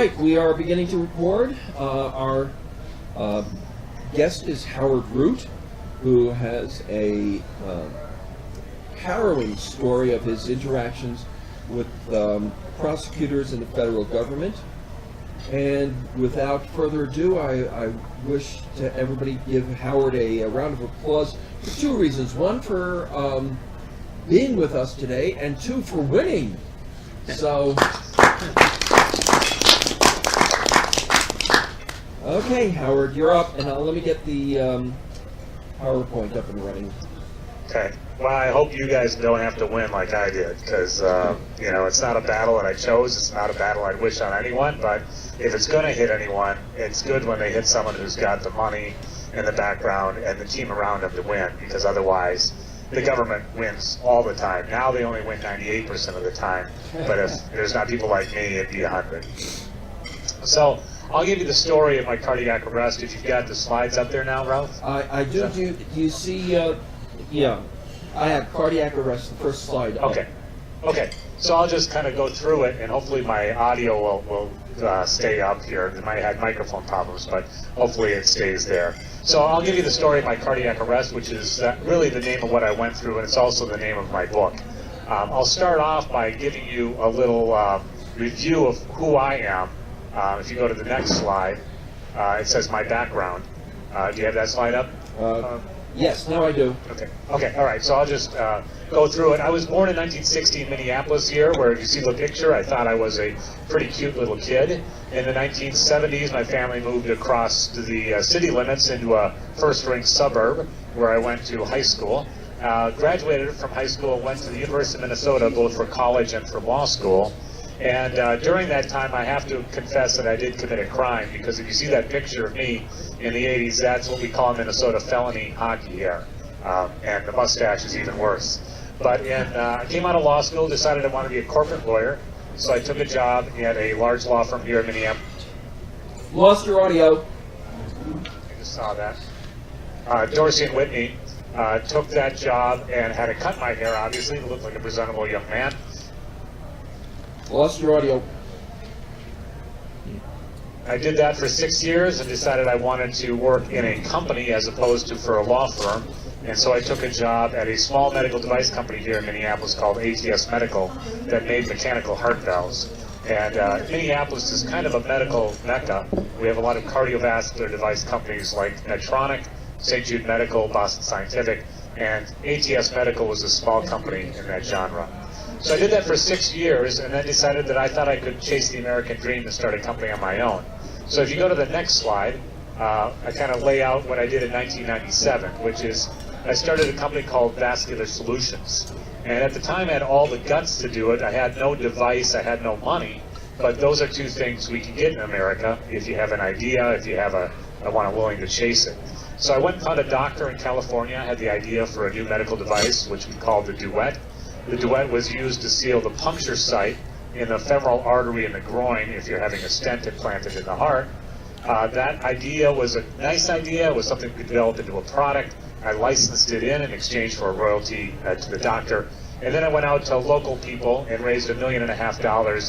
right, we are beginning to record. Our guest is Howard Rood, who has a harrowing story of his interactions with prosecutors in the federal government. And without further ado, I wish to everybody give Howard a round of applause for two reasons. One, for being with us today, and two, for winning. So, okay, Howard, you're up, and let me get the PowerPoint up and running. Okay. Well, I hope you guys don't have to win like I did, because, it's not a battle that I chose. It's not a battle I'd wish on anyone, but if it's going to hit anyone, it's good when they hit someone who's got the money and the background and the team around them to win, because otherwise the government wins all the time. Now they only win 98% of the time, but if there's not people like me, it'd be 100. So I'll give you the story of my cardiac arrest. If you've got the slides up there now, Ralph? I do. Do you see? Yeah, I have cardiac arrest. The first slide. Okay. So I'll just kind of go through it, and hopefully my audio will stay up here. I might have had microphone problems, but hopefully it stays there. So I'll give you the story of my cardiac arrest, which is really the name of what I went through, and it's also the name of my book. I'll start off by giving you a little review of who I am. If you go to the next slide, it says my background. Do you have that slide up? Yes, now I do. Okay, all right, so I'll just go through it. I was born in 1960 in Minneapolis here, where you see the picture. I thought I was a pretty cute little kid. In the 1970s, my family moved across to the city limits into a first-ring suburb, where I went to high school. Graduated from high school, went to the University of Minnesota, both for college and for law school. And during that time, I have to confess that I did commit a crime, because if you see that picture of me in the 80s, that's what we call in Minnesota felony hockey hair. And the mustache is even worse. But I came out of law school, decided I wanted to be a corporate lawyer, so I took a job at a large law firm here in Minneapolis. Lost your audio. I just saw that. Dorsey and Whitney took that job and had to cut my hair, obviously, to look like a presentable young man. Lost your audio. I did that for 6 years and decided I wanted to work in a company as opposed to for a law firm. And so I took a job at a small medical device company here in Minneapolis called ATS Medical that made mechanical heart valves. And Minneapolis is kind of a medical mecca. We have a lot of cardiovascular device companies like Medtronic, St. Jude Medical, Boston Scientific, and ATS Medical was a small company in that genre. So I did that for 6 years and then decided that I thought I could chase the American dream and start a company on my own. So if you go to the next slide, I kind of lay out what I did in 1997, which is I started a company called Vascular Solutions. And at the time I had all the guts to do it. I had no device, I had no money, but those are two things we can get in America if you have an idea, if you have a one willing to chase it. So I went and found a doctor in California, had the idea for a new medical device, which we called the Duet. The Duet was used to seal the puncture site in the femoral artery in the groin if you're having a stent implanted in the heart. That idea was a nice idea. It was something we could develop into a product. I licensed it in exchange for a royalty to the doctor. And then I went out to local people and raised $1.5 million at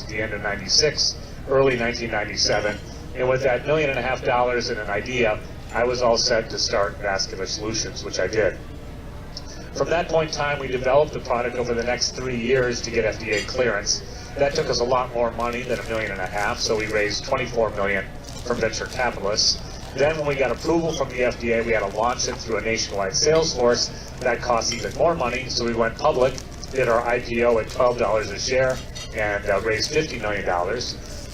the end of 96, early 1997. And with that $1.5 million and an idea, I was all set to start Vascular Solutions, which I did. From that point in time, we developed the product over the next 3 years to get FDA clearance. That took us a lot more money than $1.5 million, so we raised $24 million from venture capitalists. Then when we got approval from the FDA, we had to launch it through a nationwide sales force. That cost even more money, so we went public, did our IPO at $12 a share, and raised $50 million.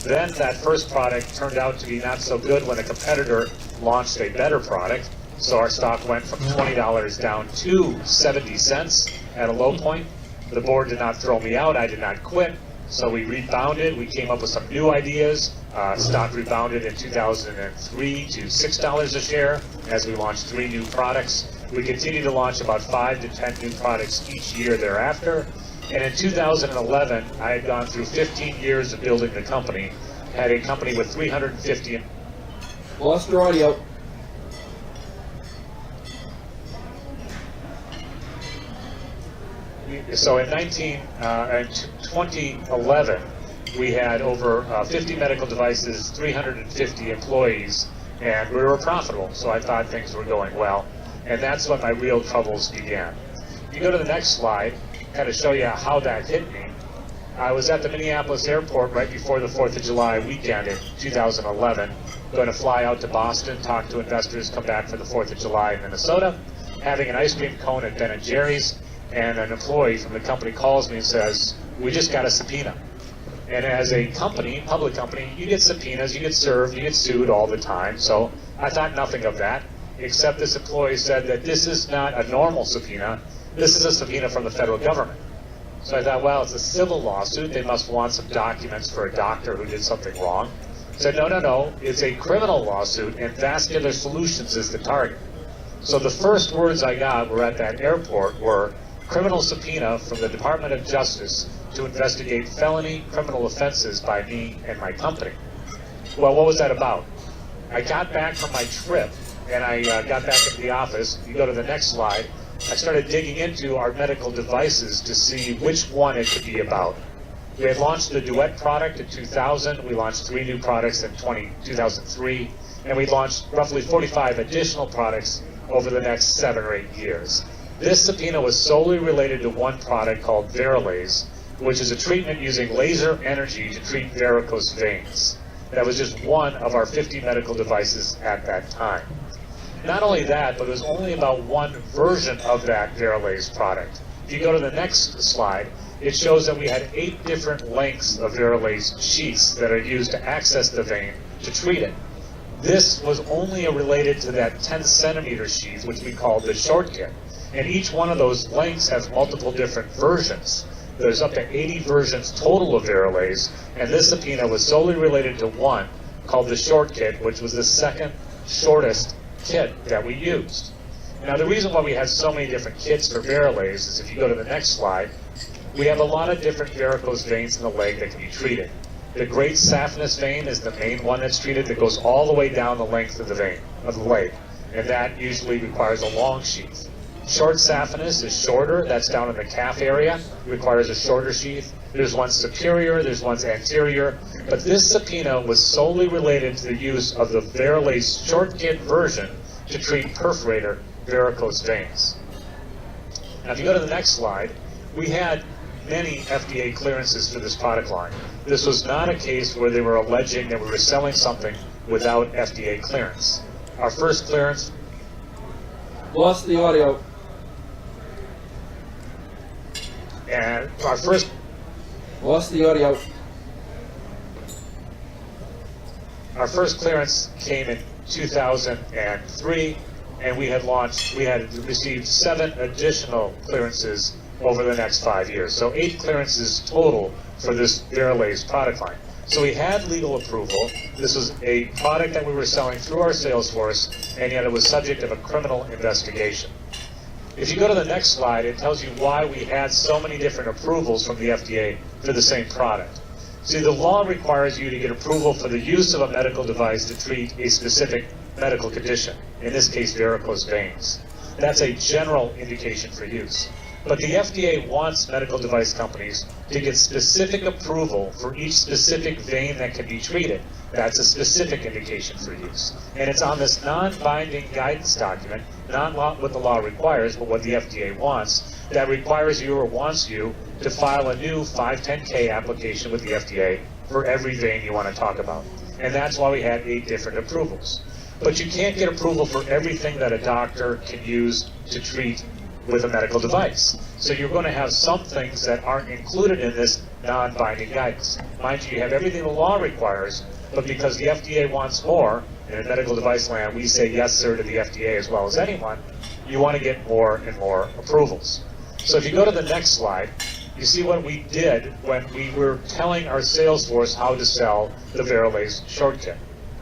Then that first product turned out to be not so good when a competitor launched a better product. So our stock went from $20 down to 70 cents at a low point. The board did not throw me out. I did not quit. So we rebounded. We came up with some new ideas. Stock rebounded in 2003 to $6 a share as we launched 3 new products. We continued to launch about 5 to 10 new products each year thereafter. And in 2011, I had gone through 15 years of building the company, had a company with 350. Lost your audio. So in 2011, We had over 50 medical devices, 350 employees, and we were profitable. So I thought things were going well. And that's when my real troubles began. If you go to the next slide, kind of show you how that hit me. I was at the Minneapolis airport right before the 4th of July weekend in 2011, going to fly out to Boston, talk to investors, come back for the 4th of July in Minnesota, having an ice cream cone at Ben & Jerry's, and an employee from the company calls me and says, "We just got a subpoena." And as a company, public company, you get subpoenas, you get served, you get sued all the time. So I thought nothing of that, except this employee said that this is not a normal subpoena, this is a subpoena from the federal government. So I thought, well, it's a civil lawsuit. They must want some documents for a doctor who did something wrong. I said, no, it's a criminal lawsuit, and Vascular Solutions is the target. So the first words I got were at that airport were, criminal subpoena from the Department of Justice to investigate felony criminal offenses by me and my company. Well, what was that about? I got back from my trip, and I got back into the office. You go to the next slide. I started digging into our medical devices to see which one it could be about. We had launched the Duet product in 2000. We launched 3 new products in 2003. And we launched roughly 45 additional products over the next 7 or 8 years. This subpoena was solely related to one product called Veralaze, which is a treatment using laser energy to treat varicose veins. That was just one of our 50 medical devices at that time. Not only that, but it was only about one version of that Veralaze product. If you go to the next slide, it shows that we had 8 different lengths of Veralaze sheaths that are used to access the vein to treat it. This was only related to that 10-centimeter sheath, which we call the short kit. And each one of those lengths has multiple different versions. There's up to 80 versions total of Veralaze, and this subpoena was solely related to one called the short kit, which was the second shortest kit that we used. Now, the reason why we have so many different kits for Veralaze is, if you go to the next slide, we have a lot of different varicose veins in the leg that can be treated. The great saphenous vein is the main one that's treated, that goes all the way down the length of the vein, of the leg, and that usually requires a long sheath. Short saphenous is shorter, that's down in the calf area, requires a shorter sheath. There's one superior, there's one anterior, but this subpoena was solely related to the use of the Veralaze short kit version to treat perforator varicose veins. Now, if you go to the next slide, we had many FDA clearances for this product line. This was not a case where they were alleging that we were selling something without FDA clearance. Our first clearance... Lost the audio. And our first... Lost the audio. Our first clearance came in 2003, and we had received 7 additional clearances over the next 5 years. So 8 clearances total for this Veralaze product line. So we had legal approval. This was a product that we were selling through our sales force, and yet it was subject of a criminal investigation. If you go to the next slide, it tells you why we had so many different approvals from the FDA for the same product. See, the law requires you to get approval for the use of a medical device to treat a specific medical condition, in this case varicose veins. That's a general indication for use. But the FDA wants medical device companies to get specific approval for each specific vein that can be treated. That's a specific indication for use. And it's on this non-binding guidance document, not what the law requires, but what the FDA wants, that requires you or wants you to file a new 510K application with the FDA for every vein you want to talk about. And that's why we had 8 different approvals. But you can't get approval for everything that a doctor can use to treat with a medical device. So you're going to have some things that aren't included in this non-binding guidance. Mind you, you have everything the law requires, but because the FDA wants more, and in medical device land we say yes sir to the FDA as well as anyone, you want to get more and more approvals. So if you go to the next slide, you see what we did when we were telling our sales force how to sell the Veralaze short kit.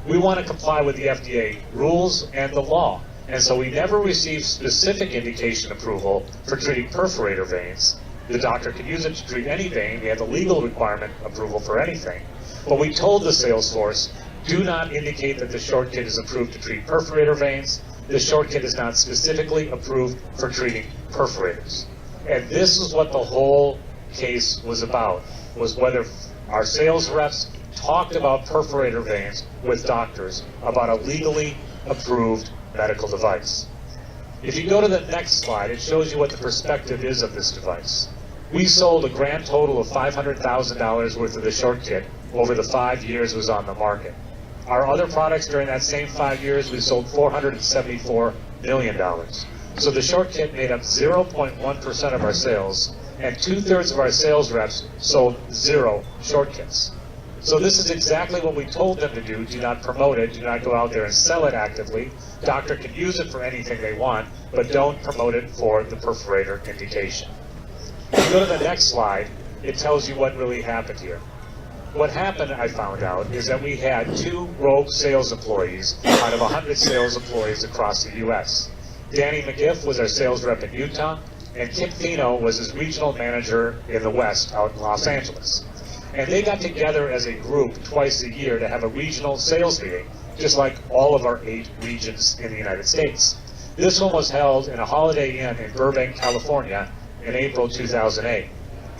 We want to comply with the FDA rules and the law. And so we never received specific indication approval for treating perforator veins. The doctor could use it to treat any vein. We had the legal requirement approval for anything. But we told the sales force, do not indicate that the short kit is approved to treat perforator veins. The short kit is not specifically approved for treating perforators. And this is what the whole case was about, was whether Our sales reps talked about perforator veins with doctors about a legally approved medical device. If you go to the next slide, it shows you what the perspective is of this device. We sold a grand total of $500,000 worth of the short kit over the 5 years it was on the market. Our other products during that same 5 years, we sold $474 million. So the short kit made up 0.1% of our sales, and 2/3 of our sales reps sold 0 short kits. So this is exactly what we told them to do. Do not promote it. Do not go out there and sell it actively. Doctor can use it for anything they want, but don't promote it for the perforator indication. If you go to the next slide, it tells you what really happened here. What happened, I found out, is that we had 2 rogue sales employees out of 100 sales employees across the U.S. Danny McGiff was our sales rep in Utah, and Kip Fino was his regional manager in the West out in Los Angeles. And they got together as a group twice a year to have a regional sales meeting, just like all of our 8 regions in the United States. This one was held in a Holiday Inn in Burbank, California in April 2008.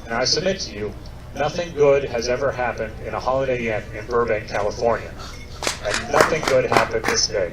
Now I submit to you, nothing good has ever happened in a Holiday Inn in Burbank, California. And nothing good happened this day.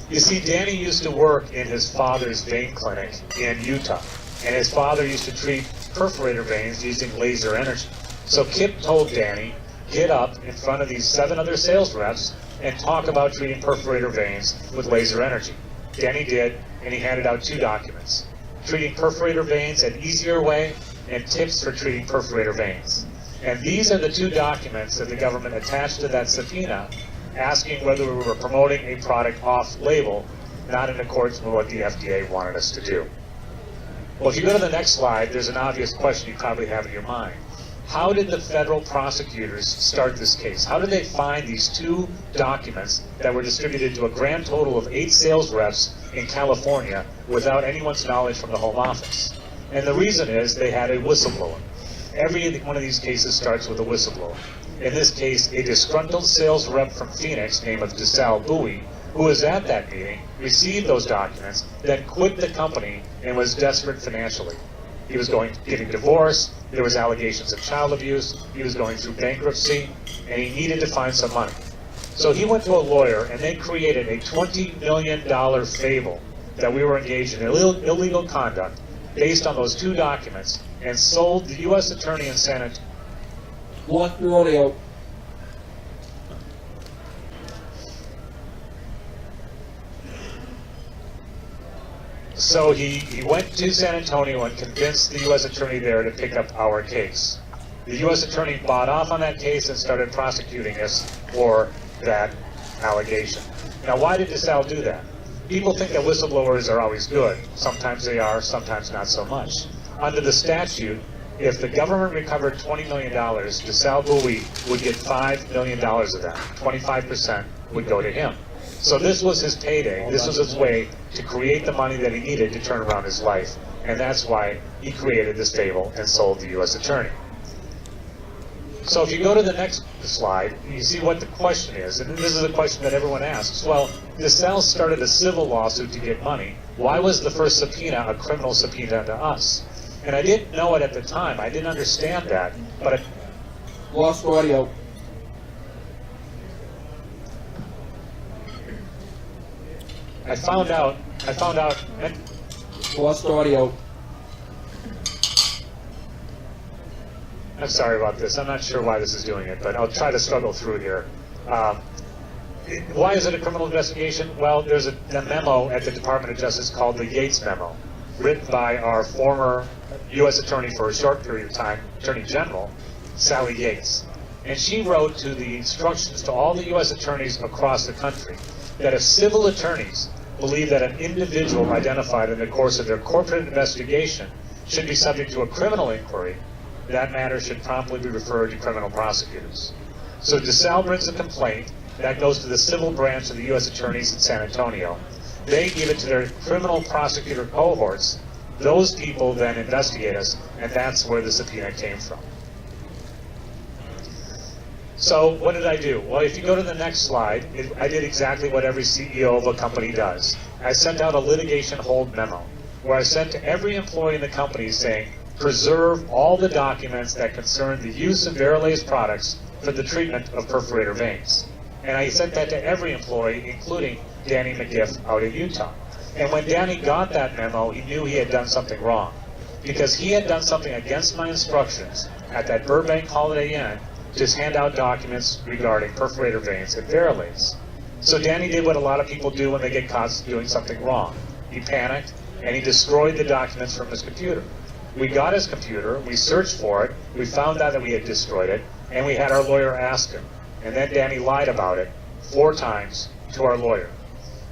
You see, Danny used to work in his father's vein clinic in Utah, and his father used to treat perforator veins using laser energy. So Kip told Danny, get up in front of these 7 other sales reps and talk about treating perforator veins with laser energy. Danny did, and he handed out 2 documents. Treating perforator veins an easier way, and tips for treating perforator veins. And these are the 2 documents that the government attached to that subpoena, asking whether we were promoting a product off-label, not in accordance with what the FDA wanted us to do. Well, if you go to the next slide, there's an obvious question you probably have in your mind. How did the federal prosecutors start this case? How did they find these 2 documents that were distributed to a grand total of 8 sales reps in California without anyone's knowledge from the Home Office? And the reason is they had a whistleblower. Every one of these cases starts with a whistleblower. In this case, a disgruntled sales rep from Phoenix named DeSalle Bowie, who was at that meeting, received those documents, then quit the company and was desperate financially. He was getting divorced, there was allegations of child abuse, he was going through bankruptcy, and he needed to find some money. So he went to a lawyer, and they created a $20 million fable that we were engaged in illegal conduct based on those 2 documents, and sold the U.S. Attorney in San Antonio. Lost your audio. So he went to San Antonio and convinced the U.S. Attorney there to pick up our case. The U.S. Attorney bought off on that case and started prosecuting us for that allegation. Now, why did DeSalle do that? People think that whistleblowers are always good. Sometimes they are, sometimes not so much. Under the statute, if the government recovered $20 million, DeSalle Bowie would get $5 million of that. 25% would go to him. So this was his payday. This was his way to create the money that he needed to turn around his life. And that's why he created this fable and sold the U.S. Attorney. So if you go to the next slide, you see what the question is. And this is a question that everyone asks. Well, DeSalle started a civil lawsuit to get money. Why was the first subpoena a criminal subpoena to us? And I didn't know it at the time. I didn't understand that. But Lost audio. I found out. Lost audio. I'm sorry about this. I'm not sure why this is doing it, but I'll try to struggle through here. Why is it a criminal investigation? Well, there's a memo at the Department of Justice called the Yates Memo, written by our former U.S. Attorney for a short period of time, Attorney General, Sally Yates. And she wrote to the instructions to all the U.S. attorneys across the country that if civil attorneys believe that an individual identified in the course of their corporate investigation should be subject to a criminal inquiry, that matter should promptly be referred to criminal prosecutors. So DeSalle brings a complaint. That goes to the civil branch of the U.S. attorneys in San Antonio. They give it to their criminal prosecutor cohorts. Those people then investigate us, and that's where the subpoena came from. So what did I do? Well, if you go to the next slide, I did exactly what every CEO of a company does. I sent out a litigation hold memo, where I sent to every employee in the company saying, preserve all the documents that concern the use of Verolase products for the treatment of perforator veins. And I sent that to every employee, including Danny McGiff out in Utah. And when Danny got that memo, he knew he had done something wrong, because he had done something against my instructions at that Burbank Holiday Inn to hand out documents regarding perforator veins and Verolase. So Danny did what a lot of people do when they get caught doing something wrong. He panicked, and he destroyed the documents from his computer. We got his computer, we searched for it, we found out that we had destroyed it, and we had our lawyer ask him. And then Danny lied about it 4 times to our lawyer.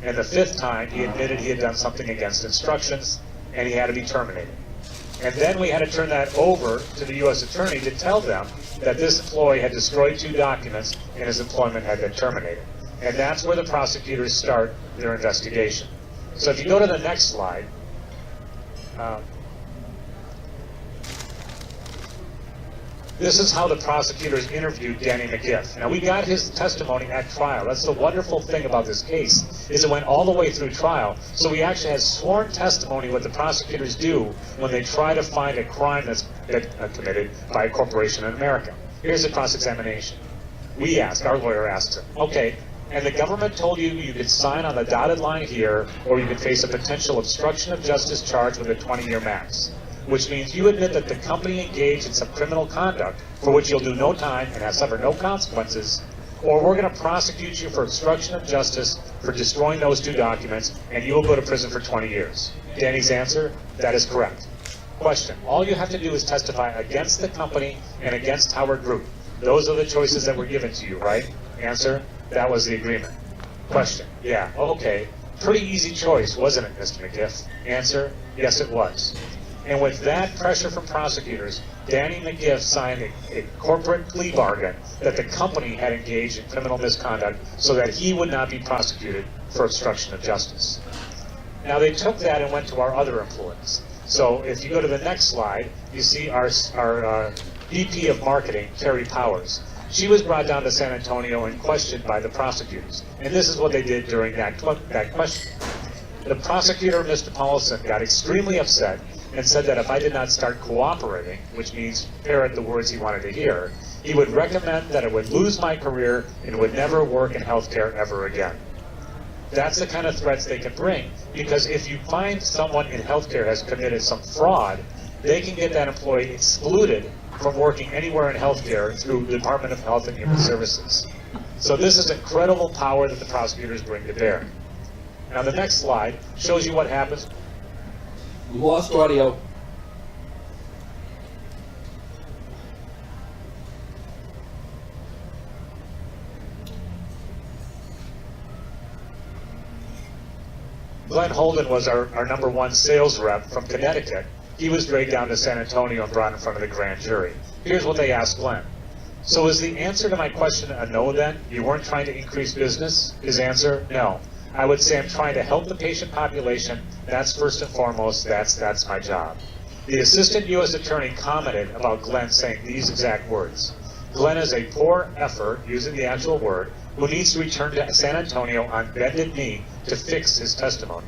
And the 5th time, he admitted he had done something against instructions, and he had to be terminated. And then we had to turn that over to the U.S. Attorney to tell them that this employee had destroyed 2 documents and his employment had been terminated. And that's where the prosecutors start their investigation. So if you go to the next slide, this is how the prosecutors interviewed Danny McGiff. Now, we got his testimony at trial. That's the wonderful thing about this case, is it went all the way through trial. So we actually had sworn testimony what the prosecutors do when they try to find a crime that's been committed by a corporation in America. Here's the cross-examination. We asked, our lawyer asked him, okay, and the government told you you could sign on the dotted line here, or you could face a potential obstruction of justice charge with a 20-year max. Which means you admit that the company engaged in some criminal conduct for which you'll do no time and have suffered no consequences, or we're going to prosecute you for obstruction of justice for destroying those 2 documents, and you will go to prison for 20 years. Danny's answer, that is correct. Question, all you have to do is testify against the company and against Howard Rood. Those are the choices that were given to you, right? Answer, that was the agreement. Question, yeah, okay. Pretty easy choice, wasn't it, Mr. McGiff? Answer, yes, it was. And with that pressure from prosecutors, Danny McGiff signed a corporate plea bargain that the company had engaged in criminal misconduct so that he would not be prosecuted for obstruction of justice. Now, they took that and went to our other employees. So if you go to the next slide, you see our VP of Marketing, Carrie Powers. She was brought down to San Antonio and questioned by the prosecutors. And this is what they did during that question. The prosecutor, Mr. Paulson, got extremely upset and said that if I did not start cooperating, which means parrot the words he wanted to hear, he would recommend that I would lose my career and would never work in healthcare ever again. That's the kind of threats they can bring, because if you find someone in healthcare has committed some fraud, they can get that employee excluded from working anywhere in healthcare through the Department of Health and Human Services. So this is incredible power that the prosecutors bring to bear. Now the next slide shows you what happens. We lost audio. Glenn Holden was our number 1 sales rep from Connecticut. He was dragged down to San Antonio and brought in front of the grand jury. Here's what they asked Glenn. So is the answer to my question a no then? You weren't trying to increase business? His answer, no. I would say I'm trying to help the patient population. That's first and foremost, that's my job. The assistant U.S. attorney commented about Glenn saying these exact words. Glenn is a poor effort, using the actual word, who needs to return to San Antonio on bended knee to fix his testimony.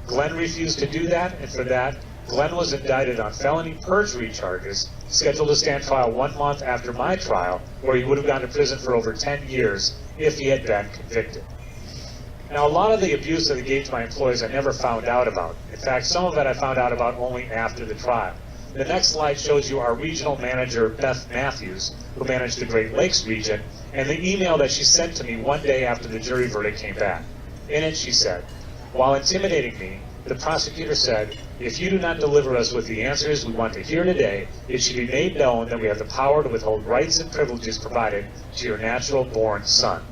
Glenn refused to do that, and for that, Glenn was indicted on felony perjury charges, scheduled to stand trial 1 month after my trial, where he would have gone to prison for over 10 years if he had been convicted. Now, a lot of the abuse that they gave to my employees I never found out about. In fact, some of it I found out about only after the trial. The next slide shows you our regional manager, Beth Matthews, who managed the Great Lakes region, and the email that she sent to me 1 day after the jury verdict came back. In it, she said, while intimidating me, the prosecutor said, if you do not deliver us with the answers we want to hear today, it should be made known that we have the power to withhold rights and privileges provided to your natural-born son.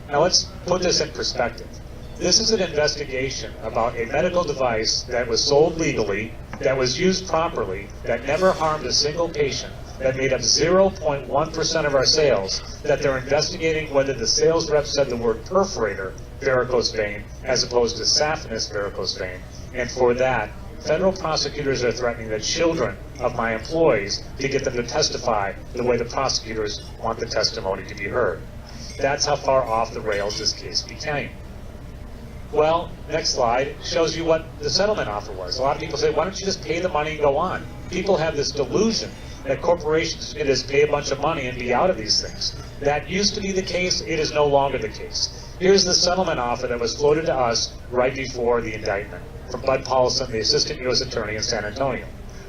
Now let's put this in perspective. This is an investigation about a medical device that was sold legally, that was used properly, that never harmed a single patient, that made up 0.1% of our sales, that they're investigating whether the sales rep said the word perforator, varicose vein, as opposed to saphenous varicose vein. And for that, federal prosecutors are threatening the children of my employees to get them to testify the way the prosecutors want the testimony to be heard. That's how far off the rails this case became. Well, next slide shows you what the settlement offer was. A lot of people say, why don't you just pay the money and go on? People have this delusion that corporations can just pay a bunch of money and be out of these things. That used to be the case. It is no longer the case. Here's the settlement offer that was floated to us right before the indictment from Bud Paulson, the assistant U.S. attorney in San Antonio.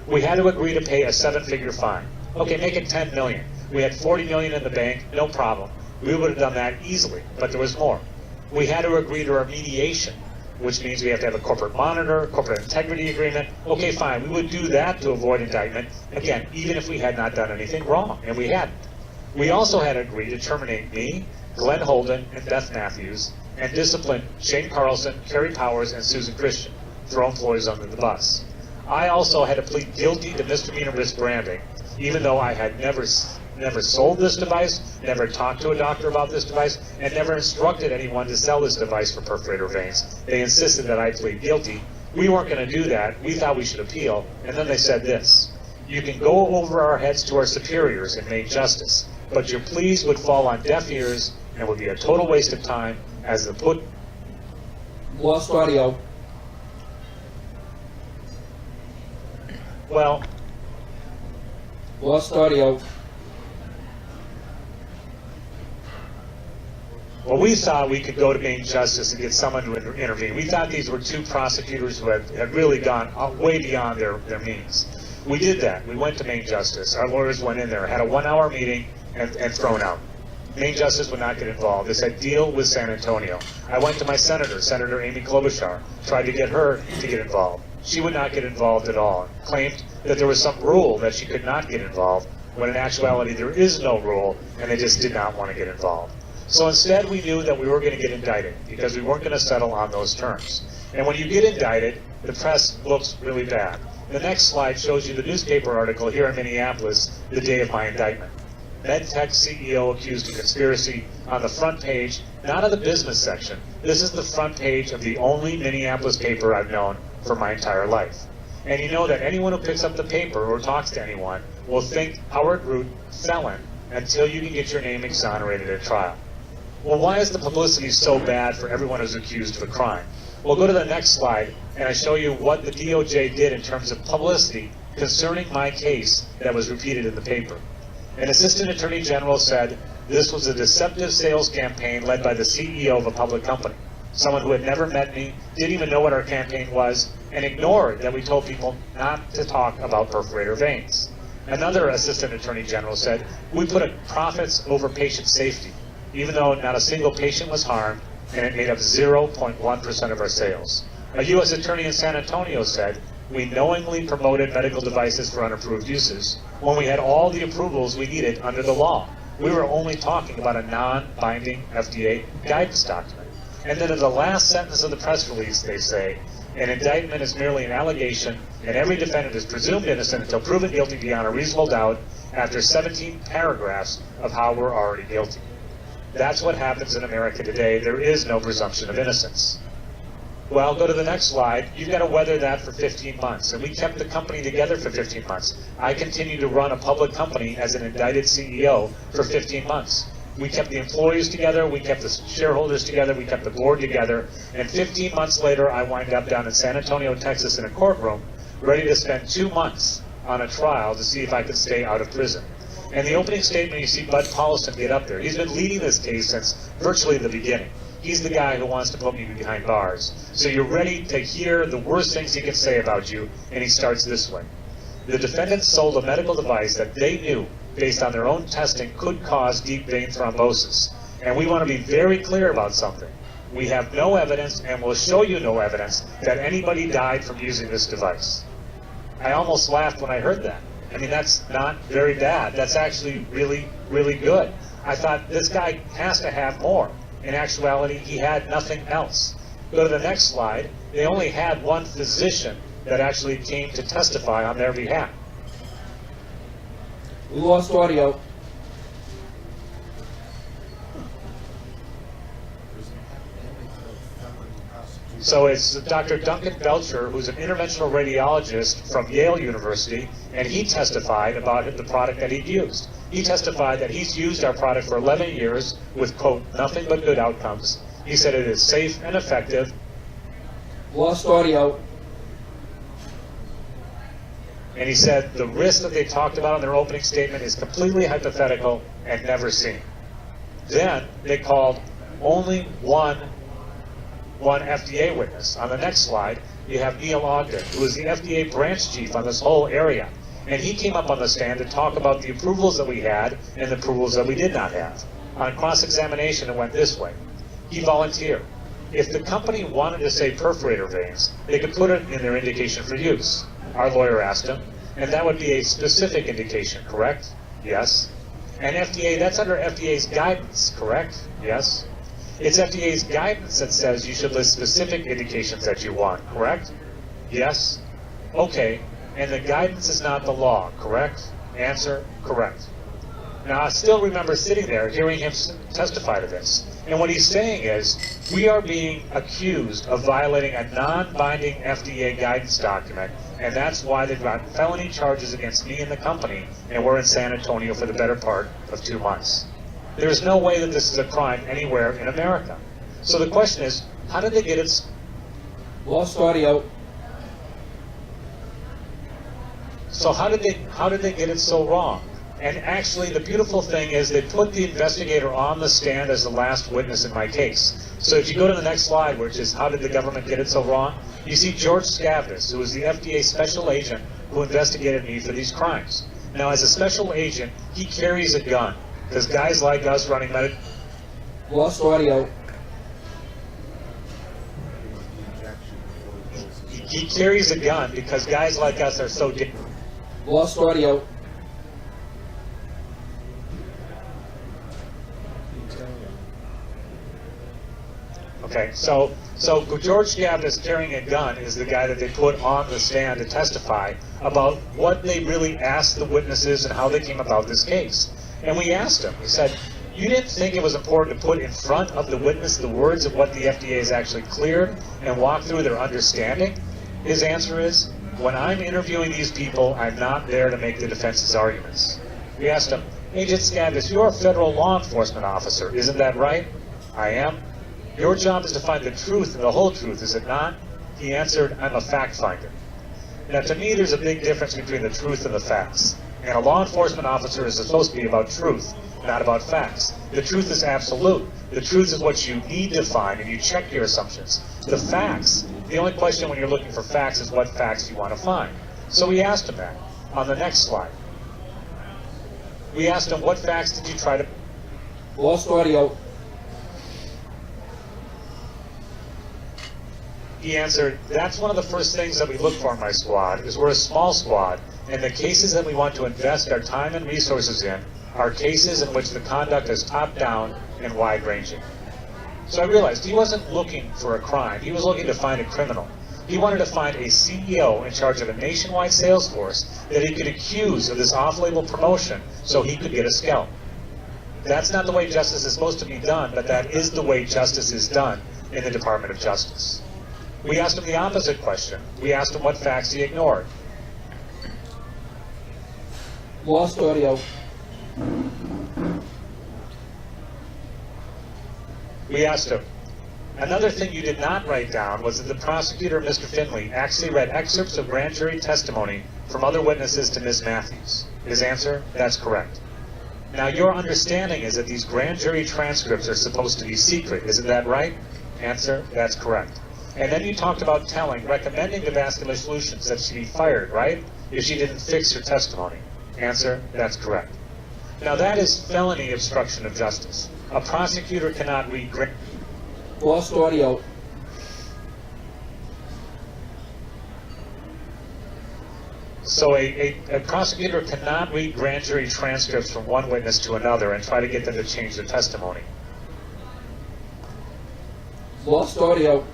We had to agree to pay a 7-figure fine. Okay, make it $10 million. We had $40 million in the bank, no problem. We would have done that easily, but there was more. We had to agree to remediation, which means we have to have a corporate monitor, corporate integrity agreement. Okay, fine, we would do that to avoid indictment, again, even if we had not done anything wrong, and we hadn't. We also had to agree to terminate me, Glenn Holden, and Beth Matthews, and discipline Shane Carlson, Kerry Powers, and Susan Christian, throw employees under the bus. I also had to plead guilty to misdemeanor misbranding, even though I had never sold this device, never talked to a doctor about this device, and never instructed anyone to sell this device for perforator veins. They insisted that I plead guilty. We weren't going to do that. We thought we should appeal. And then they said this: you can go over our heads to our superiors and make justice, but your pleas would fall on deaf ears and would be a total waste of time as the put... Lost audio. Well... Lost audio. Well, we thought we could go to main justice and get someone to intervene. We thought these were two prosecutors who had really gone way beyond their means. We did that. We went to main justice. Our lawyers went in there, had a 1-hour meeting, and thrown out. Main justice would not get involved. They said, deal with San Antonio. I went to my senator, Senator Amy Klobuchar, tried to get her to get involved. She would not get involved at all, claimed that there was some rule that she could not get involved, when in actuality there is no rule, and they just did not want to get involved. So instead we knew that we were going to get indicted, because we weren't going to settle on those terms. And when you get indicted, the press looks really bad. The next slide shows you the newspaper article here in Minneapolis the day of my indictment. MedTech CEO accused of conspiracy on the front page, not of the business section. This is the front page of the only Minneapolis paper I've known for my entire life. And you know that anyone who picks up the paper or talks to anyone will think Howard Rood, felon, until you can get your name exonerated at trial. Well, why is the publicity so bad for everyone who's accused of a crime? Well, go to the next slide, and I show you what the DOJ did in terms of publicity concerning my case that was repeated in the paper. An assistant attorney general said this was a deceptive sales campaign led by the CEO of a public company, someone who had never met me, didn't even know what our campaign was, and ignored that we told people not to talk about perforator veins. Another assistant attorney general said we put profits over patient safety, even though not a single patient was harmed, and it made up 0.1% of our sales. A U.S. attorney in San Antonio said we knowingly promoted medical devices for unapproved uses when we had all the approvals we needed under the law. We were only talking about a non-binding FDA guidance document. And then in the last sentence of the press release, they say, an indictment is merely an allegation, and every defendant is presumed innocent until proven guilty beyond a reasonable doubt after 17 paragraphs of how we're already guilty. That's what happens in America today. There is no presumption of innocence. Well, go to the next slide. You've got to weather that for 15 months. And we kept the company together for 15 months. I continued to run a public company as an indicted CEO for 15 months. We kept the employees together, we kept the shareholders together, we kept the board together, and 15 months later I wind up down in San Antonio, Texas in a courtroom, ready to spend 2 months on a trial to see if I could stay out of prison. And the opening statement, you see Bud Paulson get up there. He's been leading this case since virtually the beginning. He's the guy who wants to put me behind bars. So you're ready to hear the worst things he can say about you, and he starts this way. The defendants sold a medical device that they knew, based on their own testing, could cause deep vein thrombosis. And we want to be very clear about something. We have no evidence, and will show you no evidence, that anybody died from using this device. I almost laughed when I heard that. I mean, that's not very bad. That's actually really, really good. I thought, this guy has to have more. In actuality, he had nothing else. Go to the next slide. They only had one physician that actually came to testify on their behalf. We lost audio. So it's Dr. Duncan Belcher, who's an interventional radiologist from Yale University, and he testified about the product that he'd used. He testified that he's used our product for 11 years with, quote, nothing but good outcomes. He said it is safe and effective, Lost audio. And he said the risk that they talked about in their opening statement is completely hypothetical and never seen. Then they called only one FDA witness. On the next slide, you have Neil Ogden, who is the FDA branch chief on this whole area. And he came up on the stand to talk about the approvals that we had and the approvals that we did not have. On cross-examination, it went this way. He volunteered. If the company wanted to say perforator veins, they could put it in their indication for use. Our lawyer asked him, and that would be a specific indication, correct? Yes. And FDA, that's under FDA's guidance, correct? Yes. It's FDA's guidance that says you should list specific indications that you want, correct? Yes. Okay, and the guidance is not the law, correct? Answer, correct. Now, I still remember sitting there hearing him testify to this. And what he's saying is, we are being accused of violating a non-binding FDA guidance document, and that's why they've got felony charges against me and the company, and we're in San Antonio for the better part of 2 months. There's no way that this is a crime anywhere in America. So the question is, how did they get it? Lost audio. So how did they get it so wrong? And actually, the beautiful thing is they put the investigator on the stand as the last witness in my case. So if you go to the next slide, which is how did the government get it so wrong, you see George Scavdis, who was the FDA special agent who investigated me for these crimes. Now, as a special agent, he carries a gun, because guys like us running medical... Lost audio. He carries a gun because guys like us are so... Lost audio. Okay, so George Scavdis carrying a gun is the guy that they put on the stand to testify about what they really asked the witnesses and how they came about this case. And we asked him, we said, you didn't think it was important to put in front of the witness the words of what the FDA has actually cleared and walk through their understanding? His answer is, when I'm interviewing these people, I'm not there to make the defense's arguments. We asked him, Agent Scavdis, you're a federal law enforcement officer, isn't that right? I am. Your job is to find the truth and the whole truth, is it not? He answered, I'm a fact finder. Now, to me, there's a big difference between the truth and the facts. And a law enforcement officer is supposed to be about truth, not about facts. The truth is absolute. The truth is what you need to find, and you check your assumptions. The facts, the only question when you're looking for facts is what facts you want to find. So we asked him that on the next slide. We asked him, what facts did you try to... Lost audio. He answered, that's one of the first things that we look for in my squad, is we're a small squad, and the cases that we want to invest our time and resources in are cases in which the conduct is top-down and wide-ranging. So I realized he wasn't looking for a crime, he was looking to find a criminal. He wanted to find a CEO in charge of a nationwide sales force that he could accuse of this off-label promotion so he could get a scalp. That's not the way justice is supposed to be done, but that is the way justice is done in the Department of Justice. We asked him the opposite question. We asked him what facts he ignored. Lost audio. We asked him, another thing you did not write down was that the prosecutor, Mr. Finley, actually read excerpts of grand jury testimony from other witnesses to Ms. Matthews. His answer, that's correct. Now, your understanding is that these grand jury transcripts are supposed to be secret. Isn't that right? Answer, that's correct. And then you talked about recommending to Vascular Solutions that she be fired, right? If she didn't fix her testimony. Answer, that's correct. Now that is felony obstruction of justice. A prosecutor cannot read... Lost audio. So a prosecutor cannot read grand jury transcripts from one witness to another and try to get them to change their testimony. Lost audio.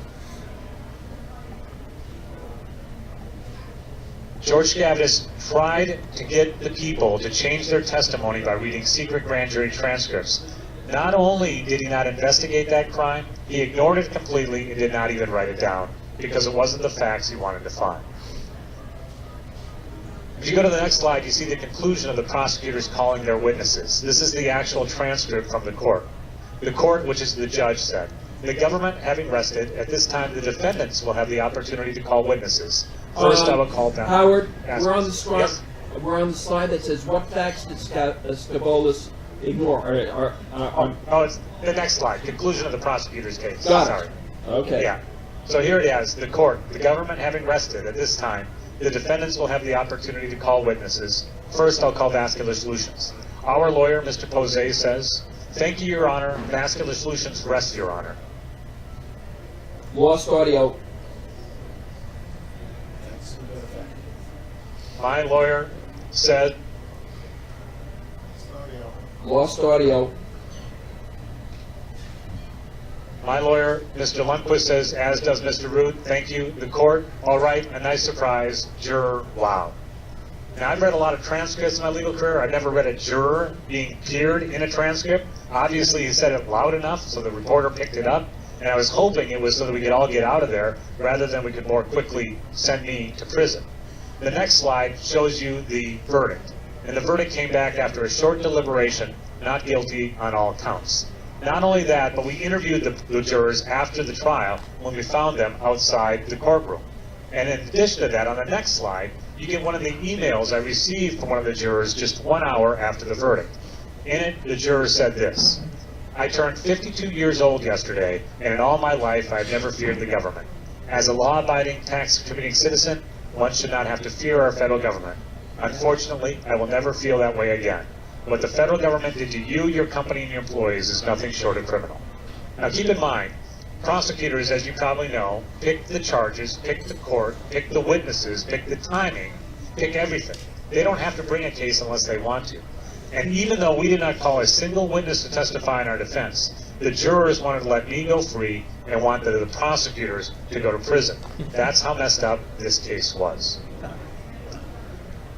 George Scavdis tried to get the people to change their testimony by reading secret grand jury transcripts. Not only did he not investigate that crime, he ignored it completely and did not even write it down because it wasn't the facts he wanted to find. If you go to the next slide, you see the conclusion of the prosecutors calling their witnesses. This is the actual transcript from the court. The court, which is the judge, said, The government having rested, at this time the defendants will have the opportunity to call witnesses. First, I will call them. Howard, Yes. we're on the slide. Yes. We're on the slide that says what facts did Scabolas ignore? Oh, it's the next slide. Conclusion of the prosecutor's case. Got it. Sorry. Okay. Yeah. So here it is. The court, the government having rested, at this time, the defendants will have the opportunity to call witnesses. First, I'll call Vascular Solutions. Our lawyer, Mr. Posey, says, "Thank you, Your Honor. Vascular Solutions rests, Your Honor." Lost audio. My lawyer said, Lost audio. my lawyer, Mr. Lundquist, says, as does Mr. Rood, thank you. The court, all right, a nice surprise. Juror, wow. Now, I've read a lot of transcripts in my legal career. I've never read a juror being peered in a transcript. Obviously, he said it loud enough so the reporter picked it up. And I was hoping it was so that we could all get out of there rather than we could more quickly send me to prison. The next slide shows you the verdict. And the verdict came back after a short deliberation, not guilty on all counts. Not only that, but we interviewed the jurors after the trial when we found them outside the courtroom. And in addition to that, on the next slide, you get one of the emails I received from one of the jurors just 1 hour after the verdict. In it, the juror said this: "I turned 52 years old yesterday, and in all my life I've never feared the government. As a law-abiding, tax-committing citizen, one should not have to fear our federal government. Unfortunately, I will never feel that way again. What the federal government did to you, your company, and your employees is nothing short of criminal." Now keep in mind, prosecutors, as you probably know, pick the charges, pick the court, pick the witnesses, pick the timing, pick everything. They don't have to bring a case unless they want to. And even though we did not call a single witness to testify in our defense, the jurors wanted to let me go free and wanted the prosecutors to go to prison. That's how messed up this case was.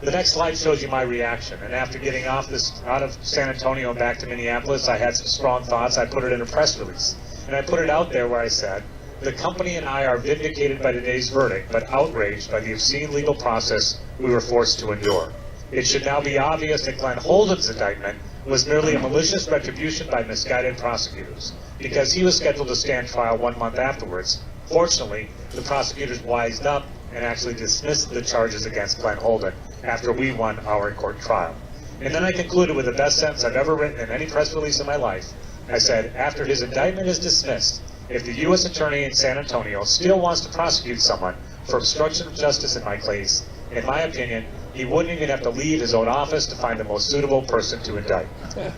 The next slide shows you my reaction. And after getting out of San Antonio and back to Minneapolis, I had some strong thoughts. I put it in a press release. And I put it out there where I said, "The company and I are vindicated by today's verdict, but outraged by the obscene legal process we were forced to endure. It should now be obvious that Glenn Holden's indictment was merely a malicious retribution by misguided prosecutors, because he was scheduled to stand trial 1 month afterwards. Fortunately, the prosecutors wised up and actually dismissed the charges against Glenn Holden after we won our court trial." And then I concluded with the best sentence I've ever written in any press release in my life. I said, "After his indictment is dismissed, if the U.S. Attorney in San Antonio still wants to prosecute someone for obstruction of justice in my case, in my opinion, he wouldn't even have to leave his own office to find the most suitable person to indict."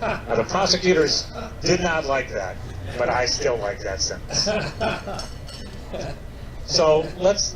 Now, the prosecutors did not like that, but I still like that sentence. So let's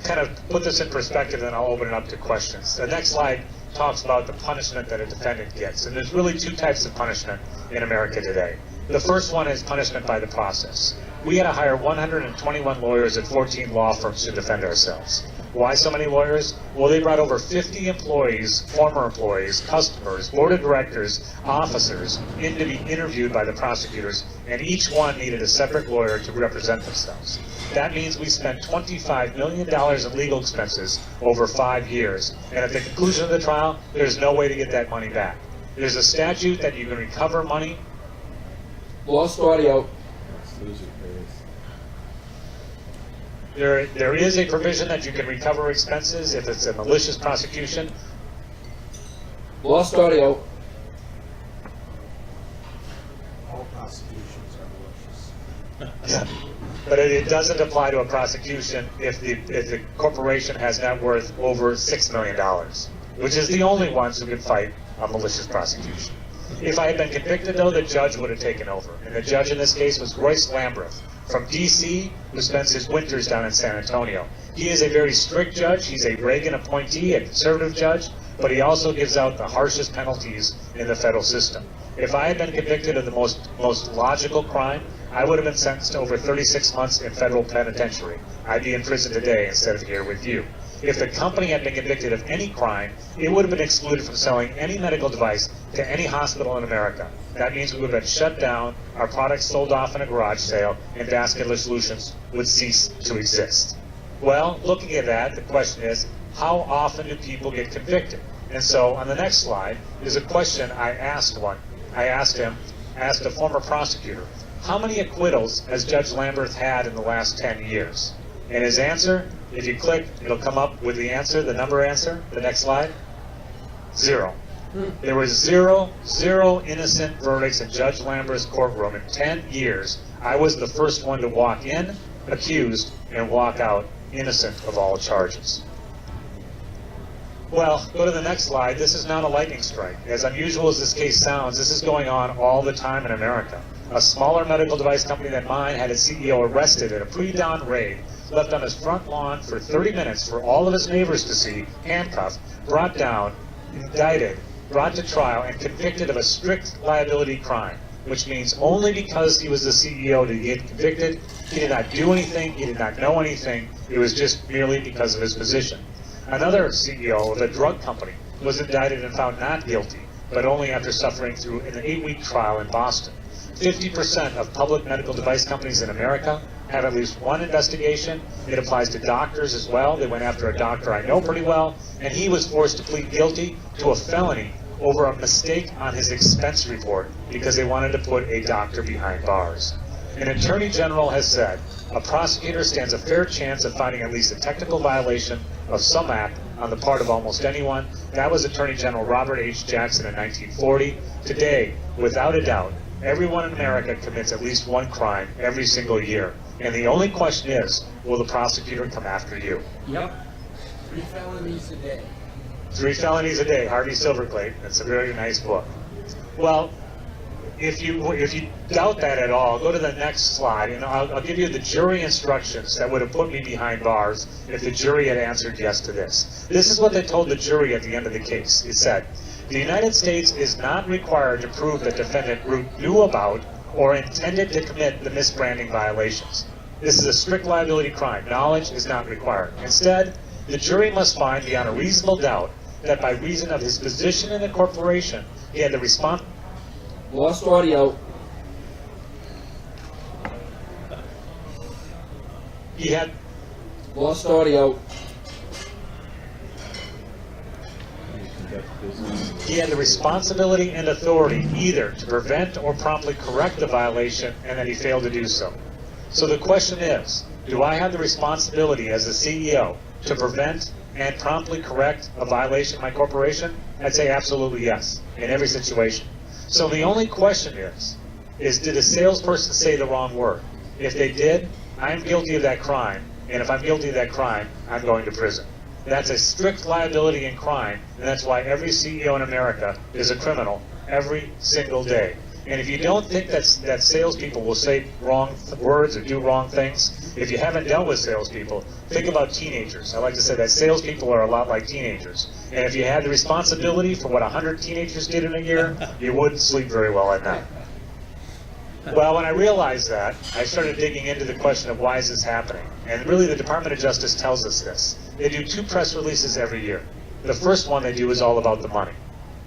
kind of put this in perspective, and I'll open it up to questions. The next slide talks about the punishment that a defendant gets. And there's really two types of punishment in America today. The first one is punishment by the process. We had to hire 121 lawyers at 14 law firms to defend ourselves. Why so many lawyers? Well, they brought over 50 employees, former employees, customers, board of directors, officers in to be interviewed by the prosecutors, and each one needed a separate lawyer to represent themselves. That means we spent $25 million in legal expenses over 5 years, and at the conclusion of the trial, there's no way to get that money back. There's a statute that you can recover money. Lost audio. There is a provision that you can recover expenses if it's a malicious prosecution. Lost audio. All prosecutions are malicious. But it doesn't apply to a prosecution if the corporation has net worth over $6 million, which is the only ones who can fight a malicious prosecution. If I had been convicted, though, the judge would have taken over. And the judge in this case was Royce Lambreth from D.C., who spends his winters down in San Antonio. He is a very strict judge. He's a Reagan appointee, a conservative judge, but he also gives out the harshest penalties in the federal system. If I had been convicted of the most logical crime, I would have been sentenced to over 36 months in federal penitentiary. I'd be in prison today instead of here with you. If the company had been convicted of any crime, it would have been excluded from selling any medical device to any hospital in America. That means we would have been shut down, our products sold off in a garage sale, and Vascular Solutions would cease to exist. Well, looking at that, the question is, how often do people get convicted? And so on the next slide is a question I asked a former prosecutor. how many acquittals has Judge Lamberth had in the last 10 years? And his answer, if you click, it'll come up with the answer, the number answer, the next slide. 0. There was zero innocent verdicts in Judge Lamberth's courtroom in 10 years. I was the first one to walk in, accused, and walk out innocent of all charges. Well, go to the next slide. This is not a lightning strike. As unusual as this case sounds, this is going on all the time in America. A smaller medical device company than mine had its CEO arrested in a pre-dawn raid, left on his front lawn for 30 minutes for all of his neighbors to see, handcuffed, brought down, indicted, brought to trial, and convicted of a strict liability crime, which means only because he was the CEO did he get convicted. He did not do anything. He did not know anything. It was just merely because of his position. Another CEO of a drug company was indicted and found not guilty, but only after suffering through an 8-week trial in Boston. 50% of public medical device companies in America have at least one investigation. It applies to doctors as well. They went after a doctor I know pretty well, and he was forced to plead guilty to a felony over a mistake on his expense report because they wanted to put a doctor behind bars. An attorney general has said, a prosecutor stands a fair chance of finding at least a technical violation of some act on the part of almost anyone. That was Attorney General Robert H. Jackson in 1940. Today, without a doubt, everyone in America commits at least one crime every single year. And the only question is, will the prosecutor come after you? Yep. 3 felonies a day. 3 felonies a day, Harvey Silverglate. That's a very nice book. Well, if you doubt that at all, go to the next slide, and I'll give you the jury instructions that would have put me behind bars if the jury had answered yes to this. This is what they told the jury at the end of the case. It said, the United States is not required to prove that defendant Rood knew about or intended to commit the misbranding violations. This is a strict liability crime. Knowledge is not required. Instead, the jury must find beyond a reasonable doubt that by reason of his position in the corporation, he had the responsibility. Lost audio. He had Lost audio. the responsibility and authority either to prevent or promptly correct the violation, and that he failed to do so. So the question is, do I have the responsibility as the CEO to prevent and promptly correct a violation of my corporation? I'd say absolutely yes, in every situation. So the only question is did a salesperson say the wrong word? If they did, I'm guilty of that crime, and if I'm guilty of that crime, I'm going to prison. That's a strict liability in crime, and that's why every CEO in America is a criminal every single day. And if you don't think that salespeople will say wrong words or do wrong things, if you haven't dealt with salespeople, think about teenagers. I like to say that salespeople are a lot like teenagers. And if you had the responsibility for what 100 teenagers did in a year, you wouldn't sleep very well at night. Well, when I realized that, I started digging into the question of why is this happening. And really the Department of Justice tells us this. They do 2 press releases every year. The first one they do is all about the money.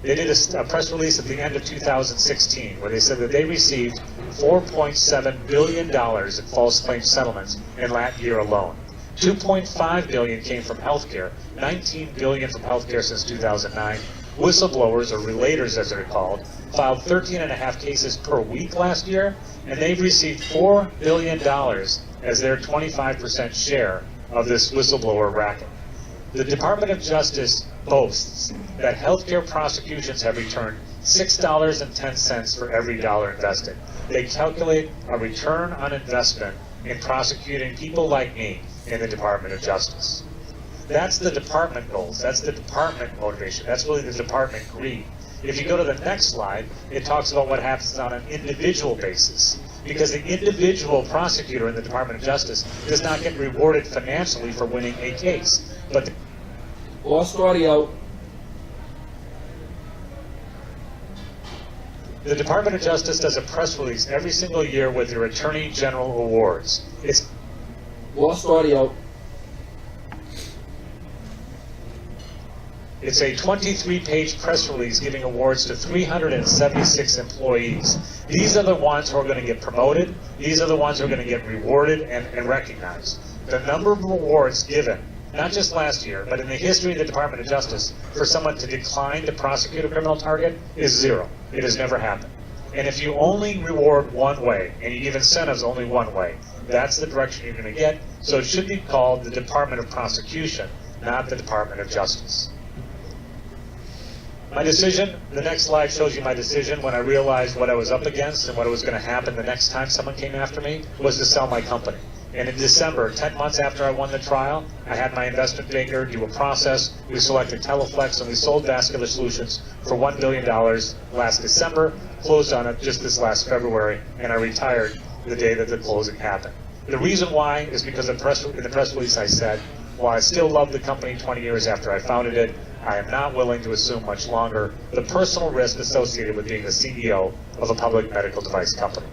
They did a press release at the end of 2016 where they said that they received $4.7 billion in false claim settlements in that year alone. $2.5 billion came from healthcare, $19 billion from healthcare since 2009. Whistleblowers, or relators as they're called, filed 13.5 cases per week last year, and they've received $4 billion as their 25% share of this whistleblower racket. The Department of Justice boasts that healthcare prosecutions have returned $6.10 for every dollar invested. They calculate a return on investment in prosecuting people like me in the Department of Justice. That's the department goals. That's the department motivation. That's really the department greed. If you go to the next slide, it talks about what happens on an individual basis. Because the individual prosecutor in the Department of Justice does not get rewarded financially for winning a case. But Lost audio. the Department of Justice does a press release every single year with their Attorney General Awards. Lost audio. It's a 23-page press release giving awards to 376 employees. These are the ones who are going to get promoted. These are the ones who are going to get rewarded and recognized. The number of awards given, not just last year, but in the history of the Department of Justice, for someone to decline to prosecute a criminal target is 0. It has never happened. And if you only reward one way, and you give incentives only one way, that's the direction you're going to get. So it should be called the Department of Prosecution, not the Department of Justice. My decision, the next slide shows you my decision when I realized what I was up against and what was going to happen the next time someone came after me, was to sell my company. And in December, 10 months after I won the trial, I had my investment banker do a process. We selected Teleflex and we sold Vascular Solutions for $1 billion last December, closed on it just this last February, and I retired the day that the closing happened. The reason why is because in the press release I said, while I still love the company 20 years after I founded it, I am not willing to assume much longer the personal risk associated with being the CEO of a public medical device company.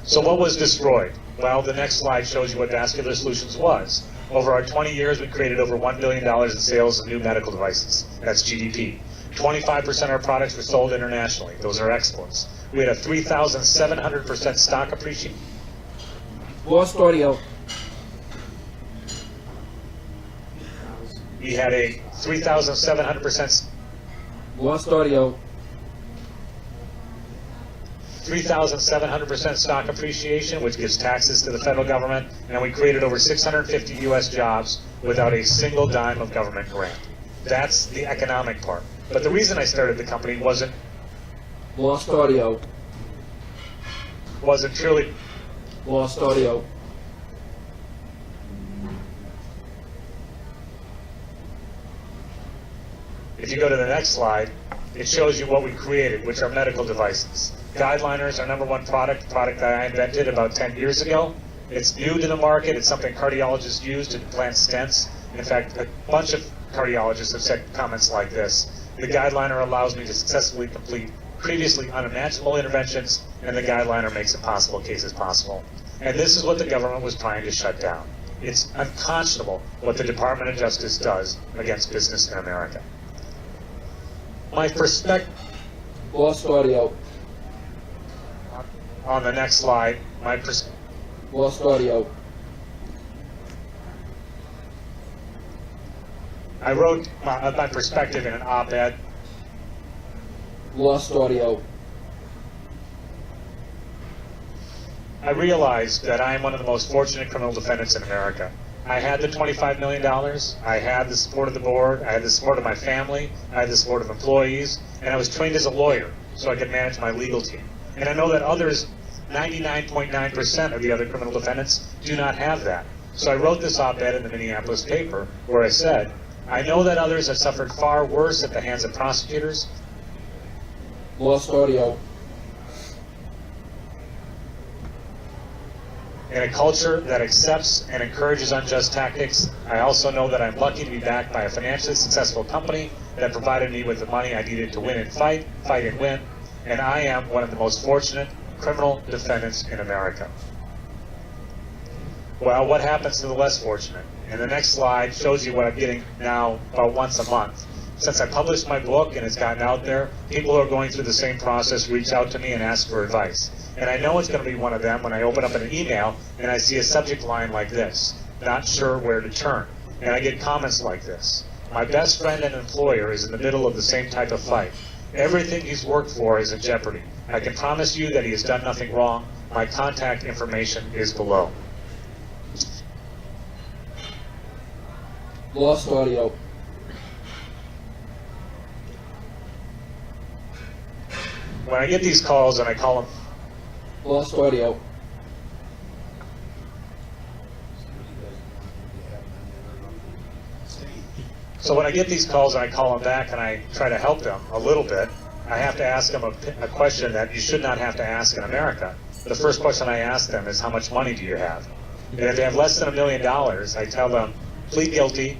So what was destroyed? Well, the next slide shows you what Vascular Solutions was. Over our 20 years, we created over $1 billion in sales of new medical devices. That's GDP. 25% of our products were sold internationally. Those are exports. We had a 3,700% stock appreciation. Lost audio. We had a 3,700% Lost audio. 3,700% stock appreciation, which gives taxes to the federal government, and we created over 650 U.S. jobs without a single dime of government grant. That's the economic part. But the reason I started the company wasn't Lost audio. purely. Lost audio. If you go to the next slide, it shows you what we created, which are medical devices. Guideliners, our number one product that I invented about 10 years ago. It's new to the market. It's something cardiologists use to implant stents. In fact, a bunch of cardiologists have said comments like this. The guideliner allows me to successfully complete previously unimaginable interventions, and the guideliner makes impossible cases possible. And this is what the government was trying to shut down. It's unconscionable what the Department of Justice does against business in America. My perspective Lost audio. on the next slide, Lost audio. I wrote my perspective in an op-ed. Lost audio. I realized that I am one of the most fortunate criminal defendants in America. I had the $25 million, I had the support of the board, I had the support of my family, I had the support of employees, and I was trained as a lawyer so I could manage my legal team. And I know that others, 99.9% of the other criminal defendants, do not have that. So I wrote this op-ed in the Minneapolis paper where I said, I know that others have suffered far worse at the hands of prosecutors. Lost audio. In a culture that accepts and encourages unjust tactics, I also know that I'm lucky to be backed by a financially successful company that provided me with the money I needed to win and fight and win, and I am one of the most fortunate criminal defendants in America. Well, what happens to the less fortunate? And the next slide shows you what I'm getting now about once a month. Since I published my book and it's gotten out there, people who are going through the same process reach out to me and ask for advice. And I know it's going to be one of them when I open up an email and I see a subject line like this, not sure where to turn. And I get comments like this. My best friend and employer is in the middle of the same type of fight. Everything he's worked for is in jeopardy. I can promise you that he has done nothing wrong. My contact information is below. Lost audio. When I get these calls and I call them, Lost audio. so when I get these calls and I call them back and I try to help them a little bit, I have to ask them a question that you should not have to ask in America. The first question I ask them is, how much money do you have? And if they have less than $1 million, I tell them, plead guilty,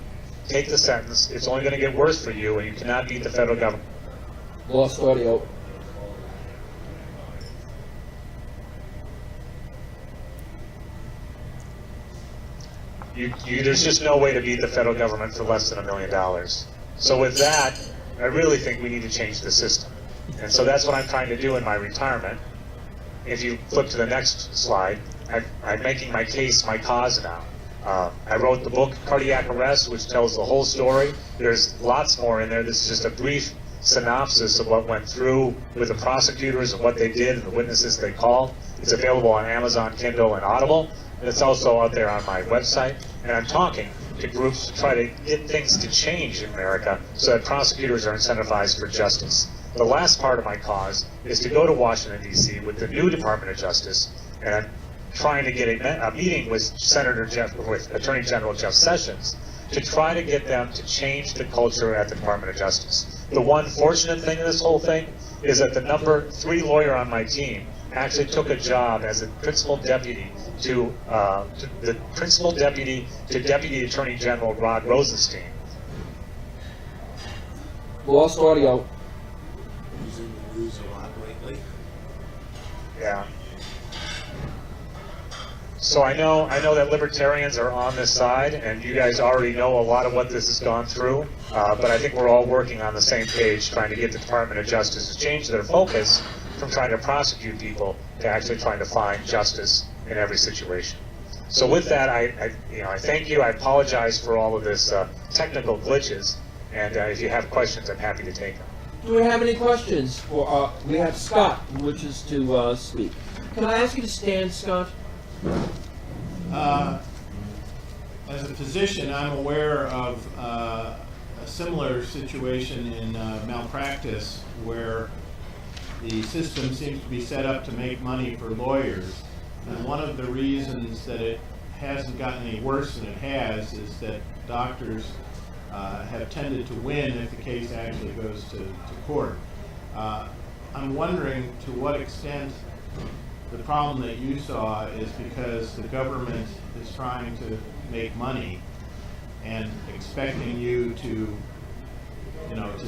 take the sentence, it's only going to get worse for you, and you cannot beat the federal government. Lost audio. There's just no way to beat the federal government for less than $1 million. So with that, I really think we need to change the system. And so that's what I'm trying to do in my retirement. If you flip to the next slide, I'm making my case my cause now. I wrote the book Cardiac Arrest, which tells the whole story. There's lots more in there. This is just a brief synopsis of what went through with the prosecutors and what they did and the witnesses they called. It's available on Amazon, Kindle, and Audible. And it's also out there on my website. And I'm talking to groups to try to get things to change in America so that prosecutors are incentivized for justice. The last part of my cause is to go to Washington, D.C. with the new Department of Justice, and I'm trying to get a meeting with with Attorney General Jeff Sessions to try to get them to change the culture at the Department of Justice. The one fortunate thing in this whole thing is that the number 3 lawyer on my team actually took a job as a principal deputy to Deputy Attorney General Rod Rosenstein. Lost audio. Who's in the news a lot lately. Yeah. So I know that libertarians are on this side, and you guys already know a lot of what this has gone through, but I think we're all working on the same page trying to get the Department of Justice to change their focus from trying to prosecute people to actually trying to find justice in every situation. So with that, I thank you. I apologize for all of this technical glitches, and if you have questions, I'm happy to take them. Do we have any questions? We have Scott, who wishes to speak. Can I ask you to stand, Scott? As a physician, I'm aware of a similar situation in malpractice where the system seems to be set up to make money for lawyers. And one of the reasons that it hasn't gotten any worse than it has is that doctors have tended to win if the case actually goes to court. I'm wondering to what extent the problem that you saw is because the government is trying to make money and expecting you to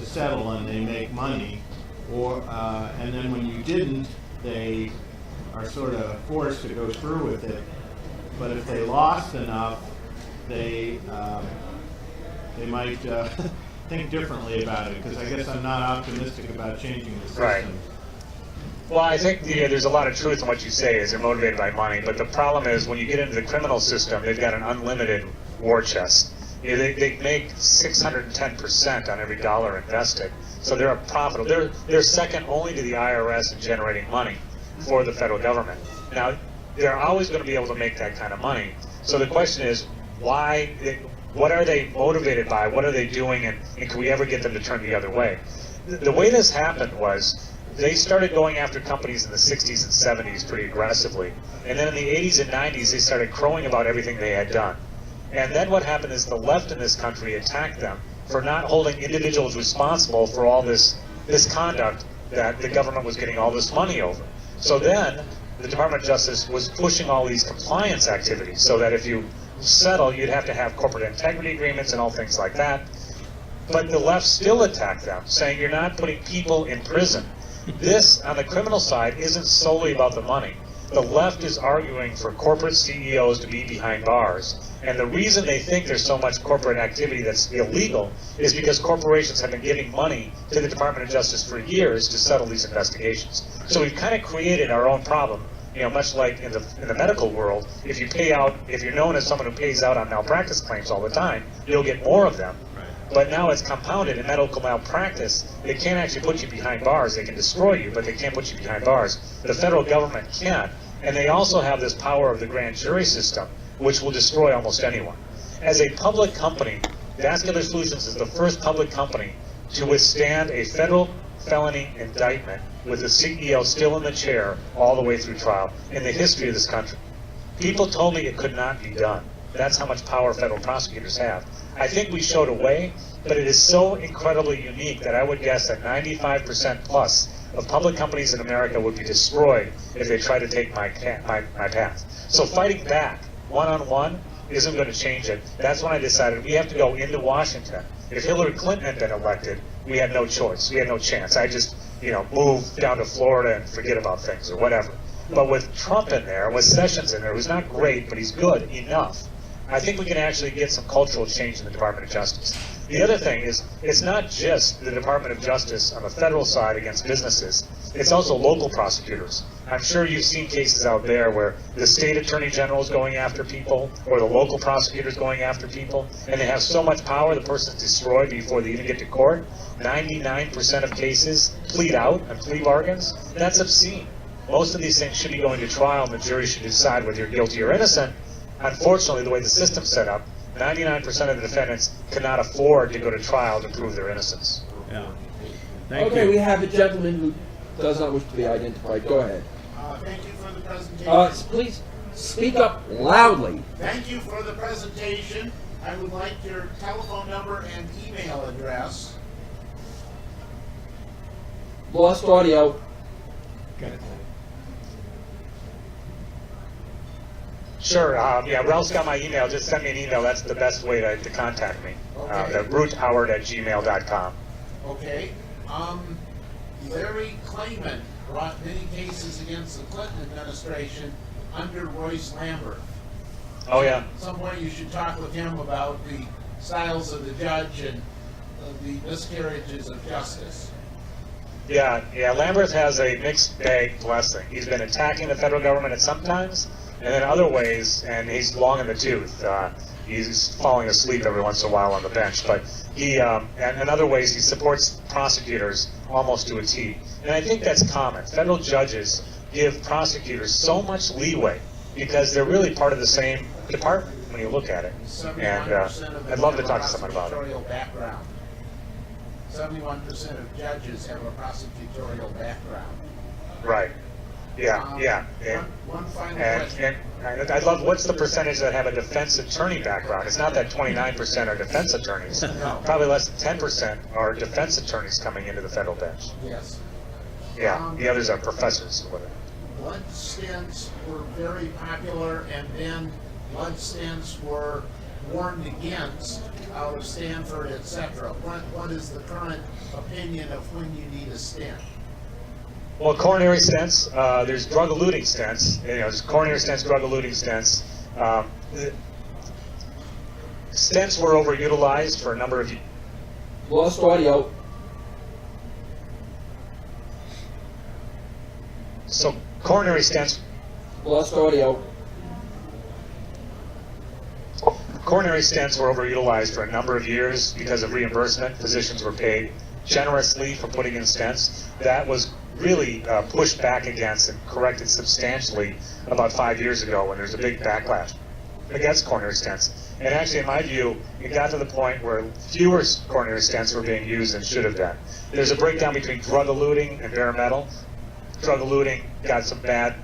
settle, and they make money, or and then when you didn't, they are sort of forced to go through with it. But if they lost enough, they might think differently about it, because I guess I'm not optimistic about changing the system. Right. Well, I think there's a lot of truth in what you say, is they're motivated by money, but the problem is when you get into the criminal system, they've got an unlimited war chest. They make 610% on every dollar invested, so they're profitable. They're second only to the IRS in generating money for the federal government. Now, they're always going to be able to make that kind of money. So the question is, why? What are they motivated by? What are they doing, and can we ever get them to turn the other way? The way this happened was, they started going after companies in the 60s and 70s pretty aggressively. And then in the 80s and 90s, they started crowing about everything they had done. And then what happened is the left in this country attacked them for not holding individuals responsible for all this conduct that the government was getting all this money over. So then the Department of Justice was pushing all these compliance activities so that if you settle, you'd have to have corporate integrity agreements and all things like that. But the left still attacked them, saying you're not putting people in prison. This, on the criminal side, isn't solely about the money. The left is arguing for corporate CEOs to be behind bars. And the reason they think there's so much corporate activity that's illegal is because corporations have been giving money to the Department of Justice for years to settle these investigations. So we've kind of created our own problem. Much like in the medical world, if you're known as someone who pays out on malpractice claims all the time, you'll get more of them. But now it's compounded in medical malpractice. They can't actually put you behind bars. They can destroy you, but they can't put you behind bars. The federal government can. And they also have this power of the grand jury system, which will destroy almost anyone. As a public company, Vascular Solutions is the first public company to withstand a federal felony indictment with the CEO still in the chair all the way through trial in the history of this country. People told me it could not be done. That's how much power federal prosecutors have. I think we showed a way, but it is so incredibly unique that I would guess that 95% plus of public companies in America would be destroyed if they try to take my path. So fighting back one-on-one isn't going to change it. That's when I decided we have to go into Washington. If Hillary Clinton had been elected, we had no choice. We had no chance. I just, move down to Florida and forget about things or whatever. But with Trump in there, with Sessions in there, who's not great, but he's good enough, I think we can actually get some cultural change in the Department of Justice. The other thing is, it's not just the Department of Justice on the federal side against businesses, it's also local prosecutors. I'm sure you've seen cases out there where the state attorney general is going after people, or the local prosecutor is going after people, and they have so much power the person's destroyed before they even get to court. 99% of cases plead out and plea bargains. That's obscene. Most of these things should be going to trial, and the jury should decide whether you're guilty or innocent. Unfortunately, the way the system's set up, 99% of the defendants cannot afford to go to trial to prove their innocence. Yeah. Thank Okay, you. we have a gentleman who does not wish to be identified. Go ahead. Thank you for the presentation. Please speak up loudly. Thank you for the presentation. I would like your telephone number and email address. Lost audio. Sure, yeah, Ralph's got my email. Just send me an email. That's the best way to contact me. Okay. Roothoward@gmail.com. Okay. Larry Klayman brought many cases against the Clinton administration under Royce Lambert. Oh, yeah. Some way you should talk with him about the styles of the judge and the miscarriages of justice. Yeah, Lambert has a mixed bag blessing. He's been attacking the federal government at some times, and then other ways, and he's long in the tooth. He's falling asleep every once in a while on the bench, but he, and in other ways, he supports prosecutors almost to a T. And I think that's common. Federal judges give prosecutors so much leeway because they're really part of the same department when you look at it. And 71% of them I'd love to have talk a to someone about it. prosecutorial background. 71% of judges have a prosecutorial background. Right. Yeah. One final And question. I'd love, what's the percentage that have a defense attorney background? It's not that 29% are defense attorneys. No. Probably less than 10% are defense attorneys coming into the federal bench. Yes. Yeah, the others are professors or whatever. Blood stents were very popular, and then blood stents were warned against out of Stanford, etc. What is the current opinion of when you need a stent? Well, coronary stents, there's drug-eluting stents. There's coronary stents, drug-eluting stents. Stents were overutilized for a number of years. Lost audio. So coronary stents Lost audio. Coronary stents were overutilized for a number of years because of reimbursement. Physicians were paid generously for putting in stents. That was really pushed back against and corrected substantially about 5 years ago when there's a big backlash against coronary stents. And actually, in my view, it got to the point where fewer coronary stents were being used than should have been. There's a breakdown between drug-eluting and bare metal. Drug-eluting got some bad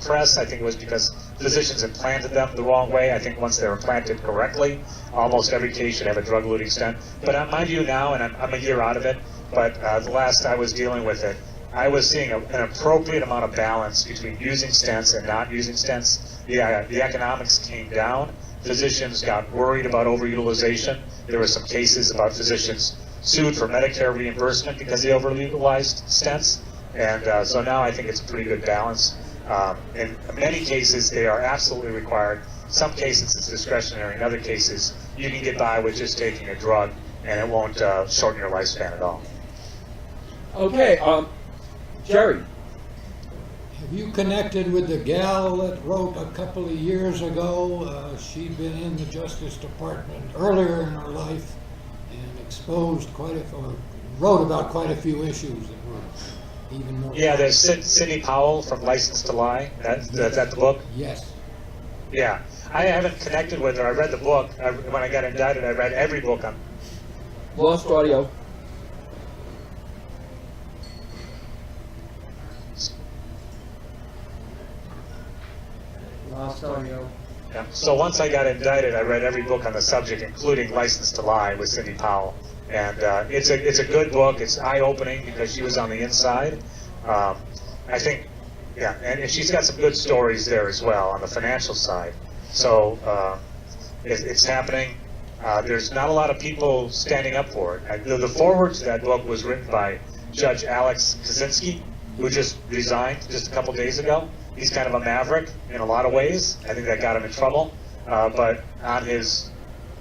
press. I think it was because physicians implanted them the wrong way. I think once they're implanted correctly, almost every case should have a drug-eluting stent. But on my view now, and I'm a year out of it, but the last I was dealing with it, I was seeing an appropriate amount of balance between using stents and not using stents. The economics came down. Physicians got worried about overutilization. There were some cases about physicians sued for Medicare reimbursement because they overutilized stents. And so now I think it's a pretty good balance. In many cases, they are absolutely required. Some cases, it's discretionary. In other cases, you can get by with just taking a drug, and it won't shorten your lifespan at all. Okay, Jerry. Have you connected with the gal that wrote a couple of years ago? She'd been in the Justice Department earlier in her life and exposed wrote about quite a few issues that were even more. Yeah, there's Sidney Powell from License to Lie. That's the book? Yes. Yeah. I haven't connected with her. I read the book. When I got indicted, I read every book on. Lost audio. Lost audio. Yeah. So once I got indicted, I read every book on the subject, including License to Lie with Sidney Powell. And it's a good book. It's eye-opening because she was on the inside. I think, yeah, and she's got some good stories there as well on the financial side. So it's happening. There's not a lot of people standing up for it. The foreword to that book was written by Judge Alex Kaczynski, who just resigned just a couple days ago. He's kind of a maverick in a lot of ways. I think that got him in trouble. But on his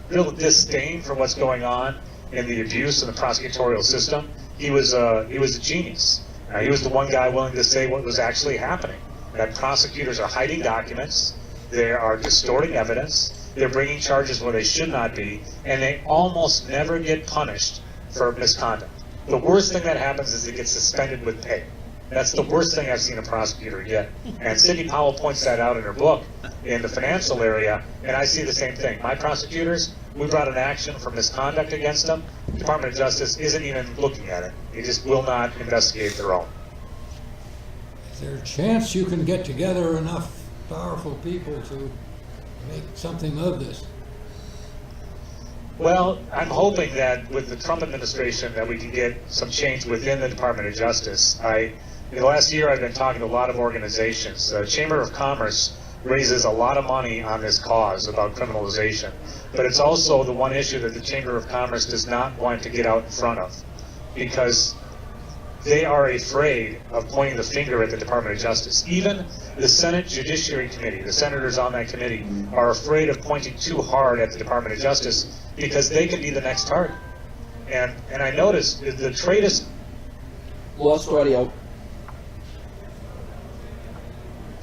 real disdain for what's going on in the abuse in the prosecutorial system, he was a genius. He was the one guy willing to say what was actually happening, that prosecutors are hiding documents, they are distorting evidence, they're bringing charges where they should not be, and they almost never get punished for misconduct. The worst thing that happens is they get suspended with pay. That's the worst thing I've seen a prosecutor get. And Sidney Powell points that out in her book in the financial area, and I see the same thing. My prosecutors, we brought an action for misconduct against them. The Department of Justice isn't even looking at it. They just will not investigate their own. Is there a chance you can get together enough powerful people to make something of this? Well, I'm hoping that with the Trump administration that we can get some change within the Department of Justice. In the last year, I've been talking to a lot of organizations. The Chamber of Commerce raises a lot of money on this cause about criminalization, but it's also the one issue that the Chamber of Commerce does not want to get out in front of, because they are afraid of pointing the finger at the Department of Justice. Even the Senate Judiciary Committee, the senators on that committee, are afraid of pointing too hard at the Department of Justice because they could be the next target. And I noticed the trade is Lost audio.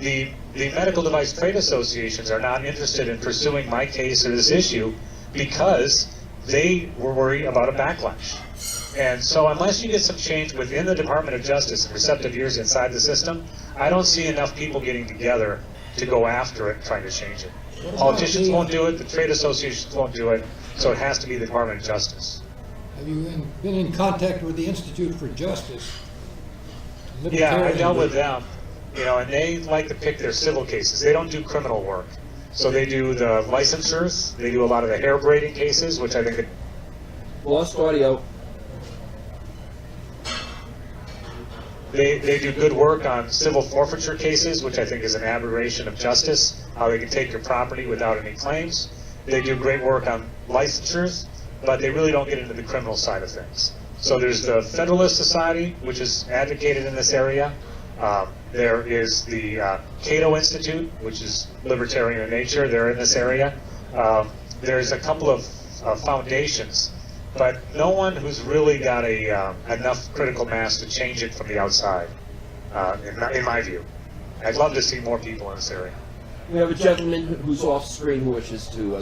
the medical device trade associations are not interested in pursuing my case or this issue because they were worried about a backlash. And so unless you get some change within the Department of Justice and receptive ears inside the system, I don't see enough people getting together to go after it and trying to change it. Politicians won't do it, the trade associations won't do it, so it has to be the Department of Justice. Have you been in contact with the Institute for Justice? Yeah, I dealt with them, and they like to pick their civil cases. They don't do criminal work. So they do the licensures, they do a lot of the hair braiding cases, which I think Lost audio. they do good work on civil forfeiture cases, which I think is an aberration of justice, how they can take your property without any claims. They do great work on licensures, but they really don't get into the criminal side of things. So there's the Federalist Society, which is advocated in this area. There is the Cato Institute, which is libertarian in nature. They're in this area. There's a couple of foundations, but no one who's really got enough critical mass to change it from the outside, in my view. I'd love to see more people in this area. We have a gentleman who's off screen who wishes to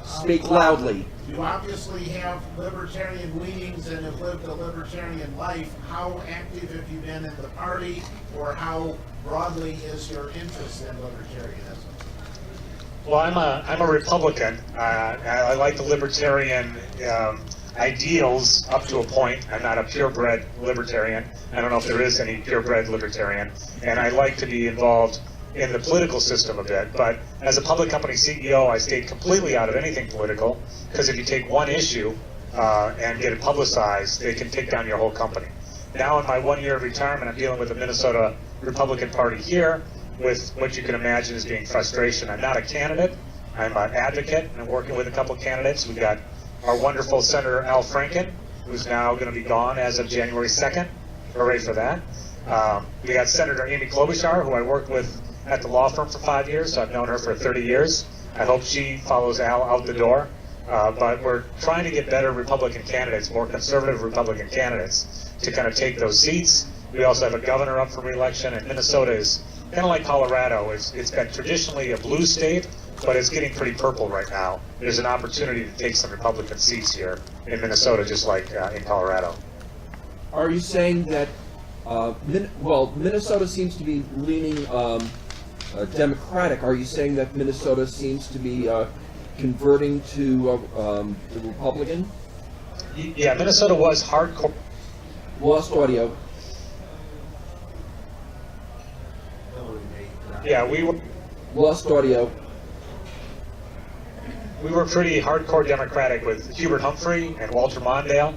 speak loudly. You obviously have libertarian leanings and have lived a libertarian life. How active have you been in the party, or how broadly is your interest in libertarianism? Well, I'm a Republican. I like the libertarian ideals up to a point. I'm not a purebred libertarian. I don't know if there is any purebred libertarian. And I like to be involved in the political system a bit. But as a public company CEO, I stayed completely out of anything political, because if you take one issue and get it publicized, they can take down your whole company. Now in my 1 year of retirement, I'm dealing with the Minnesota Republican Party here, with what you can imagine as being frustration. I'm not a candidate, I'm an advocate, and I'm working with a couple of candidates. We've got our wonderful Senator Al Franken, who's now going to be gone as of January 2nd. Hooray for that. We got Senator Amy Klobuchar, who I worked with at the law firm for 5 years, so I've known her for 30 years. I hope she follows Al out the door. But we're trying to get better Republican candidates, more conservative Republican candidates, to kind of take those seats. We also have a governor up for re-election, and Minnesota is kind of like Colorado. It's been traditionally a blue state, but it's getting pretty purple right now. There's an opportunity to take some Republican seats here in Minnesota, just like in Colorado. Are you saying that, Minnesota seems to be leaning Democratic. Are you saying that Minnesota seems to be converting to the Republican? Yeah, Minnesota was hardcore. Lost audio. Yeah, we were. Lost audio. We were pretty hardcore Democratic, with Hubert Humphrey and Walter Mondale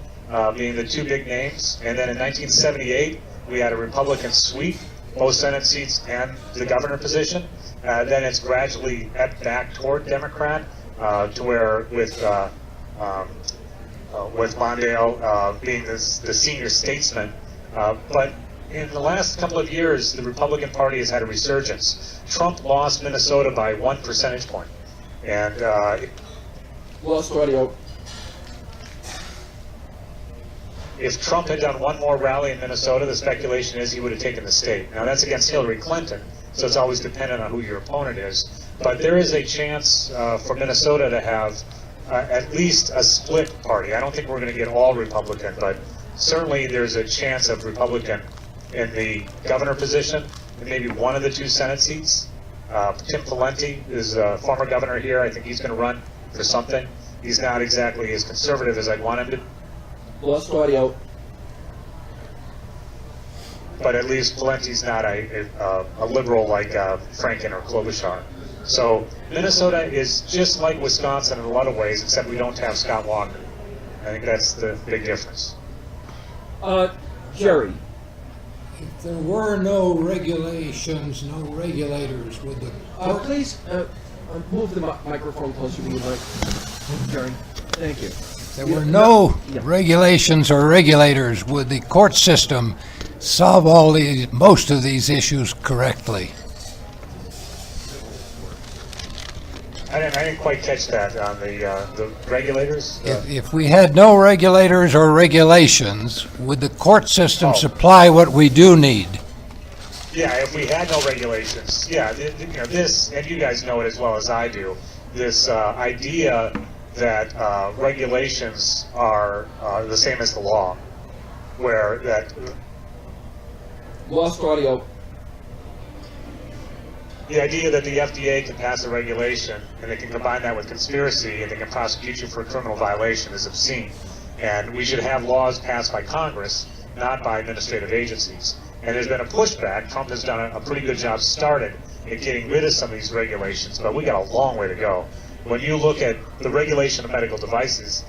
being the two big names. And then in 1978, we had a Republican sweep, both Senate seats and the governor position. Then it's gradually ebbed back toward Democrat, to where with Mondale being the senior statesman. But in the last couple of years, the Republican Party has had a resurgence. Trump lost Minnesota by 1 percentage point. And Lost audio. if Trump had done one more rally in Minnesota, the speculation is he would have taken the state. Now that's against Hillary Clinton, so it's always dependent on who your opponent is. But there is a chance for Minnesota to have at least a split party. I don't think we're going to get all Republican, but certainly there's a chance of Republican in the governor position and maybe one of the 2 Senate seats. Tim Pawlenty is a former governor here. I think he's going to run for something. He's not exactly as conservative as I'd want him to, Lost audio. but at least Pawlenty's not a liberal like Franken or Klobuchar. So Minnesota is just like Wisconsin in a lot of ways, except we don't have Scott Walker. I think that's the big difference. Jerry. If there were no regulations, no regulators, would the court, Please move the microphone closer to you, Mike. Jerry. Thank you. there were no Yeah. regulations or regulators, would the court system solve most of these issues correctly? I didn't quite catch that on the regulators. If we had no regulators or regulations, would the court system supply what we do need? Yeah, if we had no regulations, yeah, this, and you guys know it as well as I do, this idea that regulations are the same as the law, where that Lost audio. the idea that the FDA can pass a regulation and they can combine that with conspiracy and they can prosecute you for a criminal violation is obscene. And we should have laws passed by Congress, not by administrative agencies. And there's been a pushback. Trump has done a pretty good job started in getting rid of some of these regulations, but we got a long way to go. When you look at the regulation of medical devices,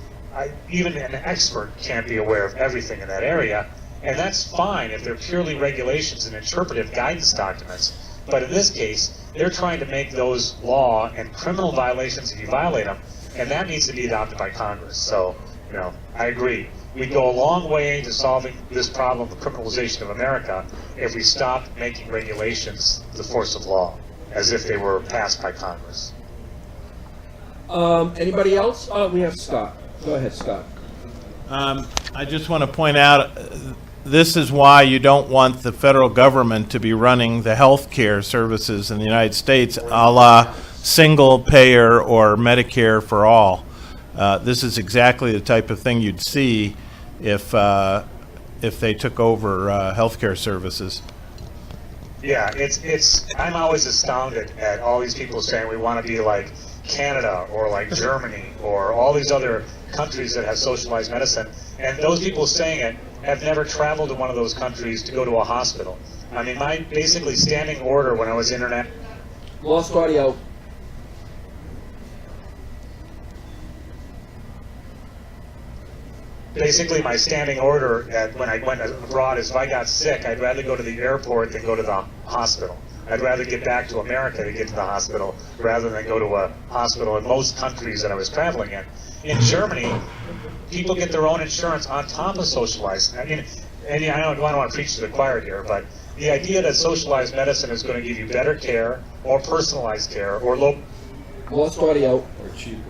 even an expert can't be aware of everything in that area, and that's fine if they're purely regulations and interpretive guidance documents. But in this case, they're trying to make those law and criminal violations if you violate them, and that needs to be adopted by Congress. So, I agree. We'd go a long way to solving this problem of criminalization of America if we stopped making regulations the force of law, as if they were passed by Congress. Anybody else? We have Scott. Go ahead, Scott. I just want to point out, this is why you don't want the federal government to be running the health care services in the United States a la single payer or Medicare for all. This is exactly the type of thing you'd see if they took over health care services. Yeah, I'm always astounded at all these people saying we want to be like Canada or like Germany or all these other countries that have socialized medicine, and those people saying it have never traveled to one of those countries to go to a hospital. I mean, my basically standing order when I was international. Lost audio. Basically, my standing order when I went abroad is if I got sick, I'd rather go to the airport than go to the hospital. I'd rather get back to America to get to the hospital rather than go to a hospital in most countries that I was traveling in. In Germany, people get their own insurance on top of socialized. I mean, and I don't want to preach to the choir here, but the idea that socialized medicine is going to give you better care or personalized care or low. Lost audio. Or cheaper.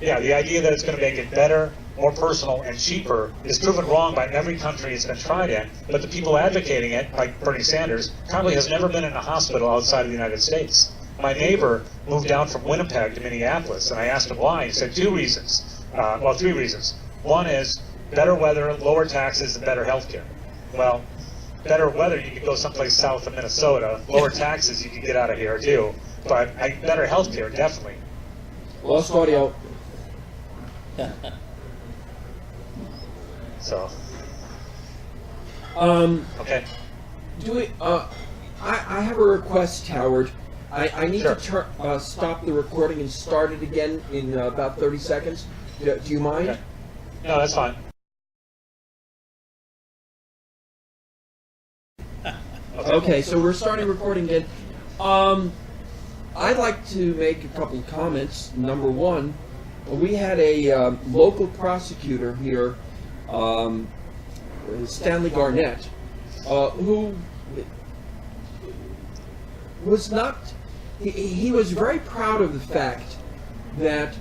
Yeah, the idea that it's going to make it better, more personal, and cheaper is proven wrong by every country it's been tried in, but the people advocating it, like Bernie Sanders, probably has never been in a hospital outside of the United States. My neighbor moved down from Winnipeg to Minneapolis, and I asked him why. He said 2 reasons. Well, 3 reasons. One is better weather, lower taxes, and better health care. Well, better weather, you could go someplace south of Minnesota. Lower taxes, you could get out of here, too. But better health care, definitely. Lost audio. So, okay. Do we? I have a request, Howard. I need Sure. to stop the recording and start it again in about 30 seconds. Do you mind? Okay. No, that's fine. Okay, so we're starting recording again. I'd like to make a couple of comments. Number one, we had a local prosecutor here, Stanley Garnett, who was not. He was very proud of the fact that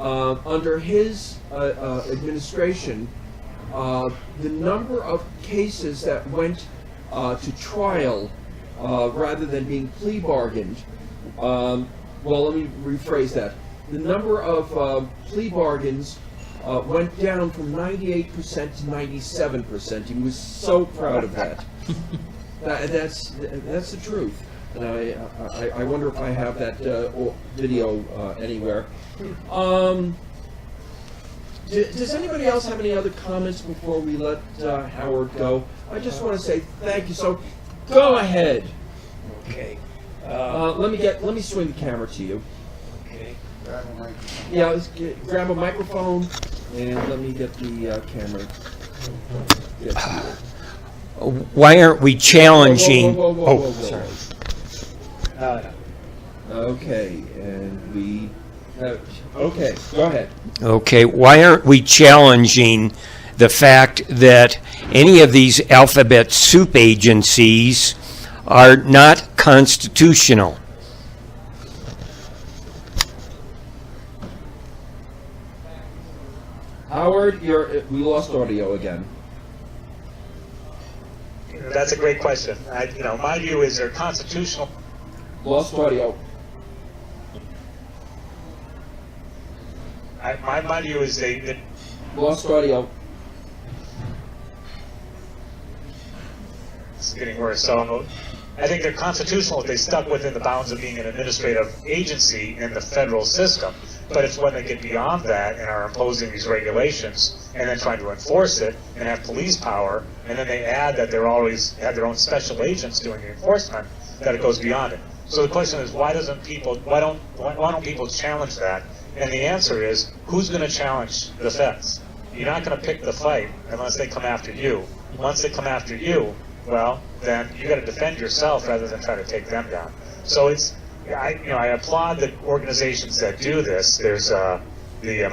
under his administration, the number of cases that went to trial rather than being plea bargained, well, let me rephrase that. The number of plea bargains went down from 98% to 97%. He was so proud of that. That's the truth. And I wonder if I have that video anywhere. Does anybody else have any other comments before we let Howard go? I just want to say thank you. So, go ahead. Okay. Let me swing the camera to you. Okay. Yeah, let's grab a microphone and let me get the camera. Get to you. Why aren't we challenging? Whoa, whoa, whoa, whoa, Oh, whoa, sorry. Okay, and we. Okay, go ahead. Okay, why aren't we challenging the fact that any of these alphabet soup agencies are not constitutional? Howard, we lost audio again. That's a great question. My view is they're constitutional. Lost audio. My view is they Lost audio. it's getting worse. So I think they're constitutional if they stuck within the bounds of being an administrative agency in the federal system. But it's when they get beyond that and are imposing these regulations and then trying to enforce it and have police power, and then they add that they're always have their own special agents doing the enforcement, that it goes beyond it. So the question is, why don't people challenge that? And the answer is, who's going to challenge the feds? You're not going to pick the fight unless they come after you. Once they come after you, well, then you got to defend yourself rather than try to take them down. So I applaud the organizations that do this. There's the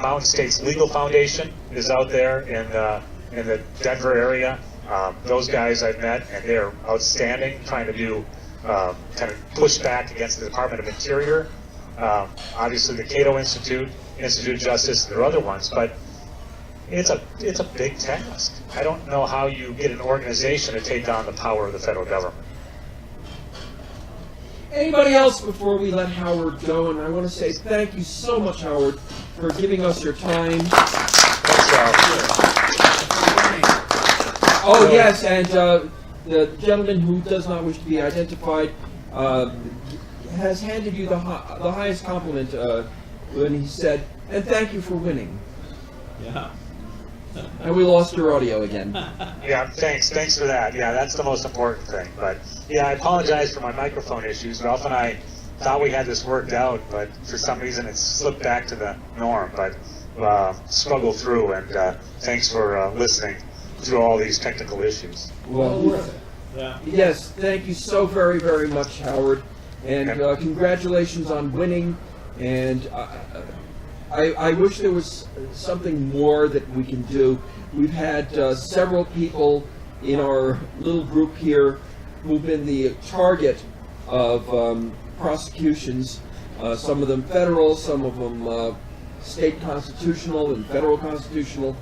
Mountain States Legal Foundation is out there in the Denver area. Those guys I've met, and they're outstanding, trying to do kind of push back against the Department of Interior. Obviously, the Cato Institute of Justice, there are other ones, but it's a big task. I don't know how you get an organization to take on the power of the federal government. Anybody else before we let Howard go? And I want to say thank you so much, Howard, for giving us your time. Thanks, Oh, yes, and the gentleman who does not wish to be identified has handed you the highest compliment when he said, and thank you for winning. Yeah. And we lost your audio again. Yeah, thanks for that. Yeah, that's the most important thing. But yeah, I apologize for my microphone issues. Ralph and I thought we had this worked out, but for some reason it's slipped back to the norm. But struggled through, and thanks for listening through all these technical issues. Well, Yeah. yes, thank you so very, very much, Howard. And congratulations on winning. And I wish there was something more that we can do. We've had several people in our little group here who've been the target of prosecutions, some of them federal, some of them state constitutional and federal constitutional.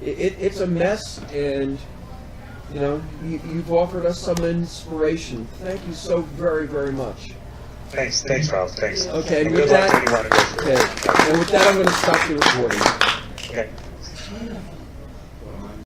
It's a mess, and you've offered us some inspiration. Thank you so very, very much. Thanks, Ralph. Thanks. Okay, and good with luck that, to anyone who goes through it. and with that, I'm going to stop the recording. Okay.